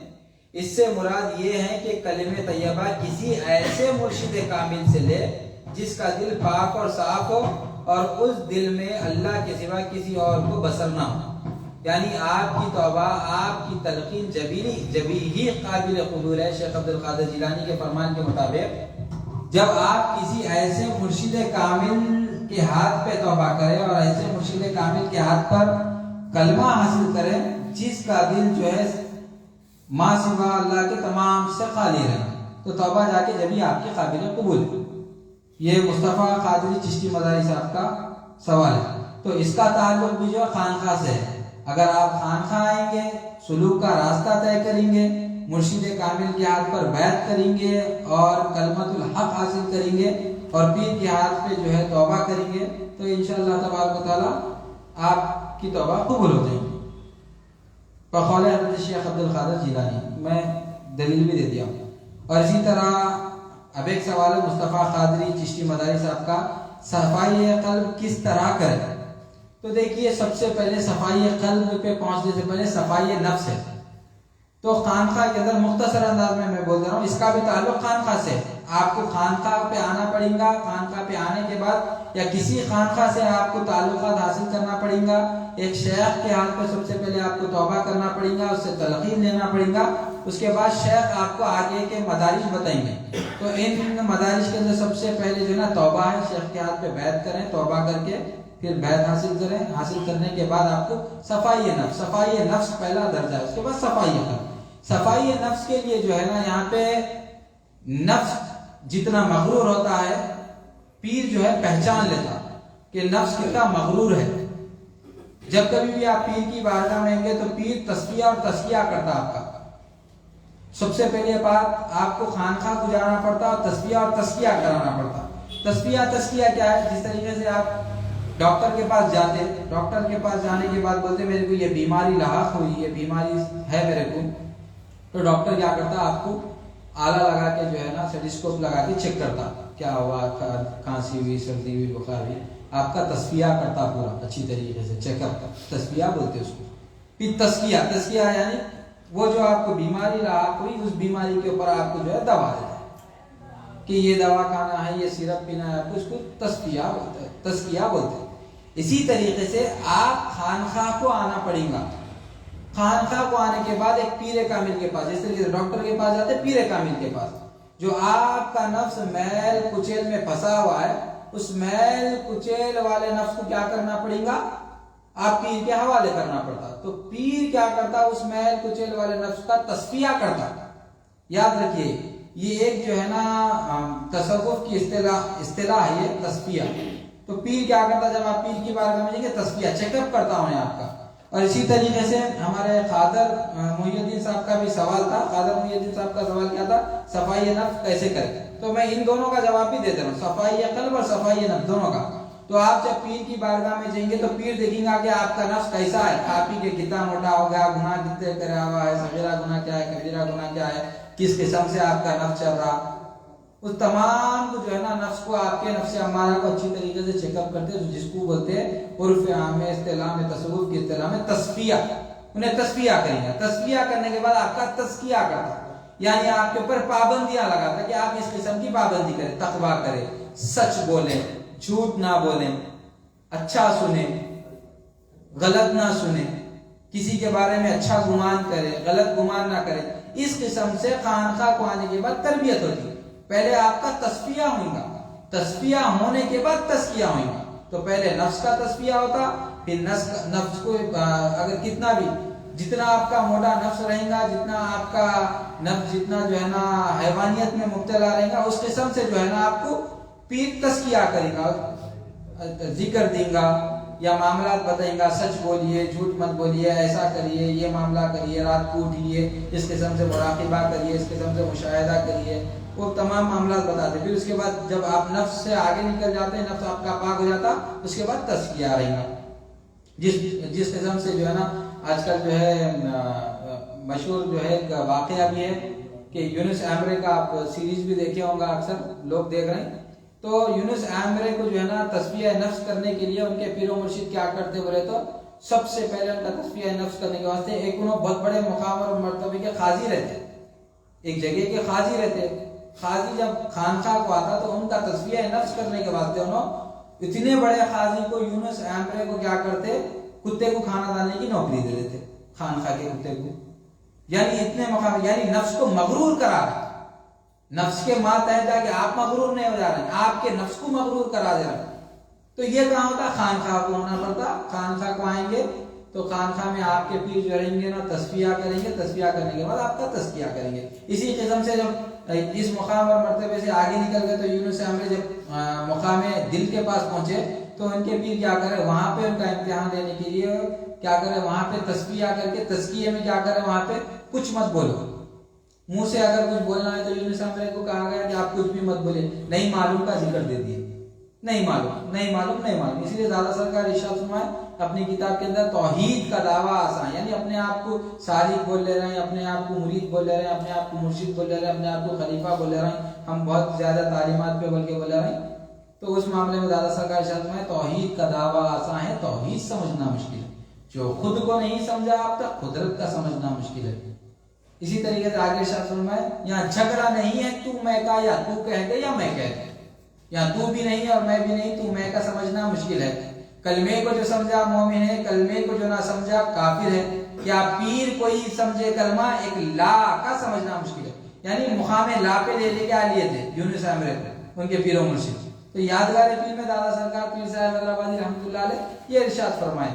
اس سے مراد یہ ہے کہ کلمہ طیبہ کسی ایسے مرشد کامل سے لے جس کا دل پاک اور صاف ہو اور اس دل میں اللہ کے سوا کسی اور کو بسر نہ ہو. یعنی آپ کی توبہ آپ کی تلقین جبی ہی قابل قبول ہے. شیخ عبد القادر جیلانی کے فرمان کے مطابق جب آپ کسی ایسے مرشد کامل کے ہاتھ پہ توبہ کریں اور ایسے مرشد کامل کے ہاتھ پر کلمہ حاصل کریں جس کا دل جو ہے ماں سوا اللہ کے تمام سے خالی رہے تو توبہ جا کے جبھی آپ کے قابل قبول. یہ مصطفیٰ قادری چشتی مداری صاحب کا سوال ہے. تو اس کا تعلق بھی جو ہے خانقاہ سے ہے. اگر آپ خانقاہ آئیں گے سلوک کا راستہ طے کریں گے مرشد کامل کے ہاتھ پر بیعت کریں گے اور کلمت الحق حاصل کریں گے اور پیر کے ہاتھ پہ جو ہے توبہ کریں گے تو انشاءاللہ تبارک و تعالی آپ کی توبہ قبول ہو جائے گی. بقول حضرت شیخ عبد القادر جیلانی میں دلیل بھی دے دیا ہوں. اور اسی طرح اب ایک سوال ہے مصطفیٰ قادری چشتی مداری صاحب کا صفائی قلب کس طرح کرے. تو دیکھیے سب سے پہلے صفائی قلب پہ پہنچنے سے پہلے صفائی نفس ہے. تو خانقاہ کے اندر مختصر انداز میں بول رہا ہوں، اس کا بھی تعلق خانقاہ سے. آپ کو خانقاہ پہ آنا پڑے گا. خانقاہ پہ آنے کے بعد یا کسی خانقاہ سے آپ کو تعلقات حاصل کرنا پڑے گا. ایک شیخ کے ہاتھ پہ سب سے پہلے آپ کو توبہ کرنا پڑے گا، اس سے تلقین لینا پڑے گا. اس کے بعد شیخ آپ کو آگے کے مدارج بتائیں گے. تو ان مدارج کے اندر سب سے پہلے جو ہے نا توبہ ہے. شیخ کے ہاتھ پہ بیعت کریں، توبہ کر کے پھر بیعت حاصل کریں. حاصل کرنے کے بعد آپ کو صفائی نفس، صفائی نفس پہلا درجہ ہے. اس کے بعد صفائی قلب. صفائی نفس کے لیے جو ہے نا یہاں پہ نفس جتنا مغرور ہوتا ہے، پیر جو ہے پہچان لیتا کہ نفس کتنا مغرور ہے. جب کبھی بھی آپ پیر کی بارگاہ میں گے تو پیر تزکیہ اور تزکیہ کرتا آپ کا. سب سے پہلے بات آپ کو خانقاہ کو جانا پڑتا اور تزکیہ اور تزکیہ کرانا پڑتا. تزکیہ کیا ہے؟ جس طریقے سے آپ ڈاکٹر کے پاس جاتے، ڈاکٹر کے پاس جانے کے بعد بولتے میرے کو یہ بیماری لاحق ہوئی، یہ بیماری ہے میرے کو. تو ڈاکٹر کیا کرتا؟ آپ کو آلہ لگا کے جو ہے نا سٹیسکوپ لگا کے چیک کرتا کیا ہوا، کھانسی ہوئی، سردی ہوئی، بخار ہوئی. آپ کا تصفیہ کرتا پورا اچھی طریقے سے چیک اپ. تصفیہ بولتے اس کو. پھر تزکیہ یعنی وہ جو آپ کو بیماری لاحق ہوئی اس بیماری کے اوپر آپ کو جو ہے دوا دیتا ہے کہ یہ دوا کھانا ہے، یہ سیرپ پینا ہے. آپ کو اس کو تزکیہ بولتے ہیں. اسی طریقے سے آپ خانقاہ کو آنا پڑے گا. خانقاہ کو آنے کے بعد ایک پیر کامل کے پاس، جس طریقے سے ڈاکٹر کے پاس جاتے پیر کامل کے پاس، جو آپ کا نفس میل کچیل میں پھنسا ہوا ہے، اس میل کچیل والے نفس کو کیا کرنا پڑے گا؟ آپ پیر کے حوالے کرنا پڑتا. تو پیر کیا کرتا؟ اس میل کچیل والے نفس کا تصفیہ کرتا. یاد رکھیے یہ ایک جو ہے نا تصوف کی اصطلاح ہے یہ تصفیہ. تو پیر کیا کرتا؟ جب آپ پیر کی بارگاہ میں جائیں گے تصفیہ چیک اپ کرتا ہوں آپ کا. اور اسی طریقے سے ہمارے قادر محی الدین صاحب کا بھی سوال تھا. قادر محی الدین صاحب کا سوال کیا تھا؟ صفائی نفس کیسے کریں؟ تو میں ان دونوں کا جواب بھی دیتا ہوں، صفائی قلب اور صفائی نفس دونوں کا. تو آپ جب پیر کی بارگاہ میں جائیں گے تو پیر دیکھیں گا کہ آپ کا نفس کیسا ہے، آپ ہی کے کتنا موٹا ہو گیا، گناہ کتنے کرا ہوا ہے، صغیرہ گناہ کیا ہے، کبیرہ گناہ کیا ہے، کس قسم سے آپ کا نفس چل رہا. اس تمام کو جو ہے نا نفس کو، آپ کے نفس امارہ کو اچھی طریقے سے چیک اپ کرتے ہیں، جس کو بولتے ہیں عرف عام میں اصطلاح میں تصوف کی اصطلاح میں تصفیہ. انہیں تصفیہ کریں گے. تصفیہ کرنے کے بعد آپ کا تزکیہ کرتا، یعنی آپ کے اوپر پابندیاں لگاتا کہ آپ اس قسم کی پابندی کریں، تقویٰ کریں، سچ بولیں، جھوٹ نہ بولیں، اچھا سنیں، غلط نہ سنیں، کسی کے بارے میں اچھا گمان کریں، غلط گمان نہ کریں. اس قسم سے خانقاہ کو آنے کے بعد تربیت ہوتی ہے. پہلے آپ کا تصفیہ ہوگا، تصفیہ ہونے کے بعد تزکیہ ہوگا. تو پہلے نفس کا تصفیہ ہوتا، پھر نفس کو اگر کتنا بھی جتنا آپ کا موٹا نفس رہے گا، جتنا آپ کا نفس جتنا جو ہے نا حیوانیت میں مبتلا رہے گا، اس قسم سے جو ہے نا آپ کو پیر تزکیہ کرے گا، ذکر دیں گا یا معاملات بتائیں گا. سچ بولیے، جھوٹ مت بولیے، ایسا کریے، یہ معاملہ کریے، رات کو اٹھیے، اس قسم سے مراقبہ کریے، اس قسم سے مشاہدہ کریے. وہ تمام معاملات بتاتے. پھر اس کے بعد جب آپ نفس سے آگے نکل جاتے ہیں، نفس آپ کا پاک ہو جاتا، اس کے بعد تزکیہ رہے گا. جس قسم سے جو ہے نا آج کل جو ہے مشہور جو ہے ایک واقعہ بھی ہے کہ یونس ایمرے کا آپ سیریز بھی دیکھے ہوں گا، اکثر لوگ دیکھ رہے ہیں. تو یونس ایمرے کو جو ہے نا تصفیہ نفس کرنے کے لیے ان کے پیر و مرشد کیا کرتے بولے تو سب سے پہلے ان کا تصفیہ نفس کرنے کے واسطے ایک انہوں بہت بڑے مقام اور مرتبے کے قاضی رہتے، ایک جگہ کے قاضی رہتے. قاضی جب خانقاہ کو آتا تو ان کا تصفیہ نفس کرنے کے واسطے انہوں اتنے بڑے قاضی کو، یونس ایمرے کو کیا کرتے؟ کتے کو کھانا ڈالنے کی نوکری دے دیتے خانقاہ کے کتے کو. یعنی اتنے مقام، یعنی نفس کو مغرور کرا رہے، نفس کے ماتحت جا کے آپ مغرور نہیں ہو جا رہے ہیں، آپ کے نفس کو مغرور کرا دے رہے ہیں. تو یہ کہاں ہوتا؟ خانقاہ کو ہونا پڑتا. خانقاہ کو آئیں گے تو خانقاہ میں آپ کے پیر جو رہیں گے نا تصفیہ کریں گے، تصفیہ کرنے کے بعد آپ کا تزکیہ کریں گے. اسی قسم سے جب اس مقام اور مرتبے سے آگے نکل گئے تو یونس ایمرے جب مقام دل کے پاس پہنچے تو ان کے پیر کیا کرے؟ وہاں پہ ان کا امتحان دینے کے لیے کیا کرے؟ وہاں پہ تزکیہ کر کے تزکیے میں کیا کرے؟ وہاں پہ کچھ مت بولو. منہ سے اگر کچھ بولنا ہے تو یونس ایمرے کو کہا گیا کہ آپ کچھ بھی مت بولے، نہیں معلوم کا ذکر دے دیے، نہیں معلوم، نہیں معلوم، نہیں معلوم. اسی لیے دادا سرکار ارشاد فرمائے اپنی کتاب کے اندر توحید کا دعویٰ آسان، یعنی اپنے آپ کو سالک بول لے رہے ہیں، اپنے آپ کو مرید بول لے رہے ہیں، اپنے آپ کو مرشد بول لے رہے ہیں، اپنے آپ کو خلیفہ بول لے رہے ہیں، ہم بہت زیادہ تعلیمات پہ بول کے بول رہے ہیں. تو اس معاملے میں دادا سرکار ارشاد فرمائے توحید کا دعویٰ آسان ہے، توحید سمجھنا مشکل ہے. جو خود کو نہیں سمجھا اب تک قدرت کا سمجھنا مشکل ہے. اسی طریقے سے آگے ارشاد فرمائے یہاں جھگڑا نہیں ہے تو میں کا یا تو کہہ دے یا میں کہہ دے، یہاں تو بھی نہیں ہے اور میں بھی نہیں، تو میں کا سمجھنا مشکل ہے۔ کلمے کو جو سمجھا مومن ہے، کلمے کو جو نہ سمجھا کافر ہے۔ یا پیر کوئی سمجھے کلمہ ایک لا کا سمجھنا مشکل ہے، یعنی مقام لا پہ لے کے آ لیے تھے یونس امرے کو ان کے پیر و مرشد۔ تو یادگار پیر میں دادا سرکار پیر صاحب حیدرآبادی رحمۃ اللہ علیہ یہ ارشاد فرمائے،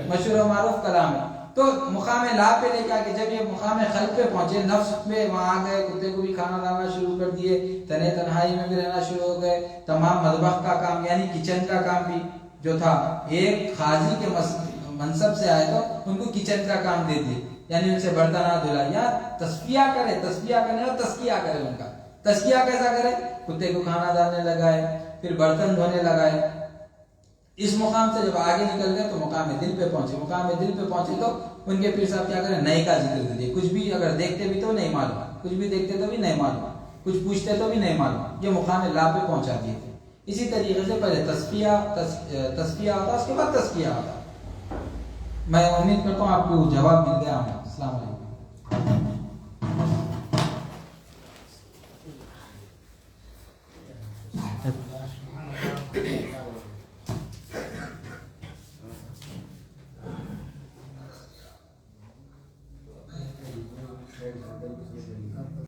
مشہور و معروف کلام ہے۔ تو مقام لا پہ لے کے آگے جب یہ مقام خلق پہ پہنچے، نفس میں وہاں آ گئے، کتے کو بھی کھانا لانا شروع کر دیے، تنے تنہائی میں بھی رہنا شروع ہو گئے، تمام مطبخ کا کام یعنی کچن کا کام بھی جو تھا، ایک قاضی کے منصب سے آئے تو ان کو کچن کا کام دے دیے، یعنی ان سے برتن نہ دھلا یا تصفیہ کرے، تصفیہ کرنے اور تزکیہ کرے ان کا۔ تزکیہ کیسا کرے؟ کتے کو کھانا ڈالنے لگائے، پھر برتن دھونے لگائے۔ اس مقام سے جب آگے نکل گئے تو مقام دل پہ پہنچے، مقام دل پہ پہنچے تو ان کے پیر صاحب کیا کریں، نئے کا ذکر کر دیے، کچھ بھی اگر دیکھتے بھی تو نہیں معلوم، کچھ بھی دیکھتے تو بھی نہیں معلوم، کچھ پوچھتے تو بھی نہیں معلوم، یہ مقام لا پہ پہنچا دیے تھے۔ اسی طریقے سے پہلے تصفیہ ہوتا، اس کے بعد تزکیہ ہوتا۔ میں امید کرتا ہوں آپ کو جواب مل گیا ہمیں۔ السلام علیکم۔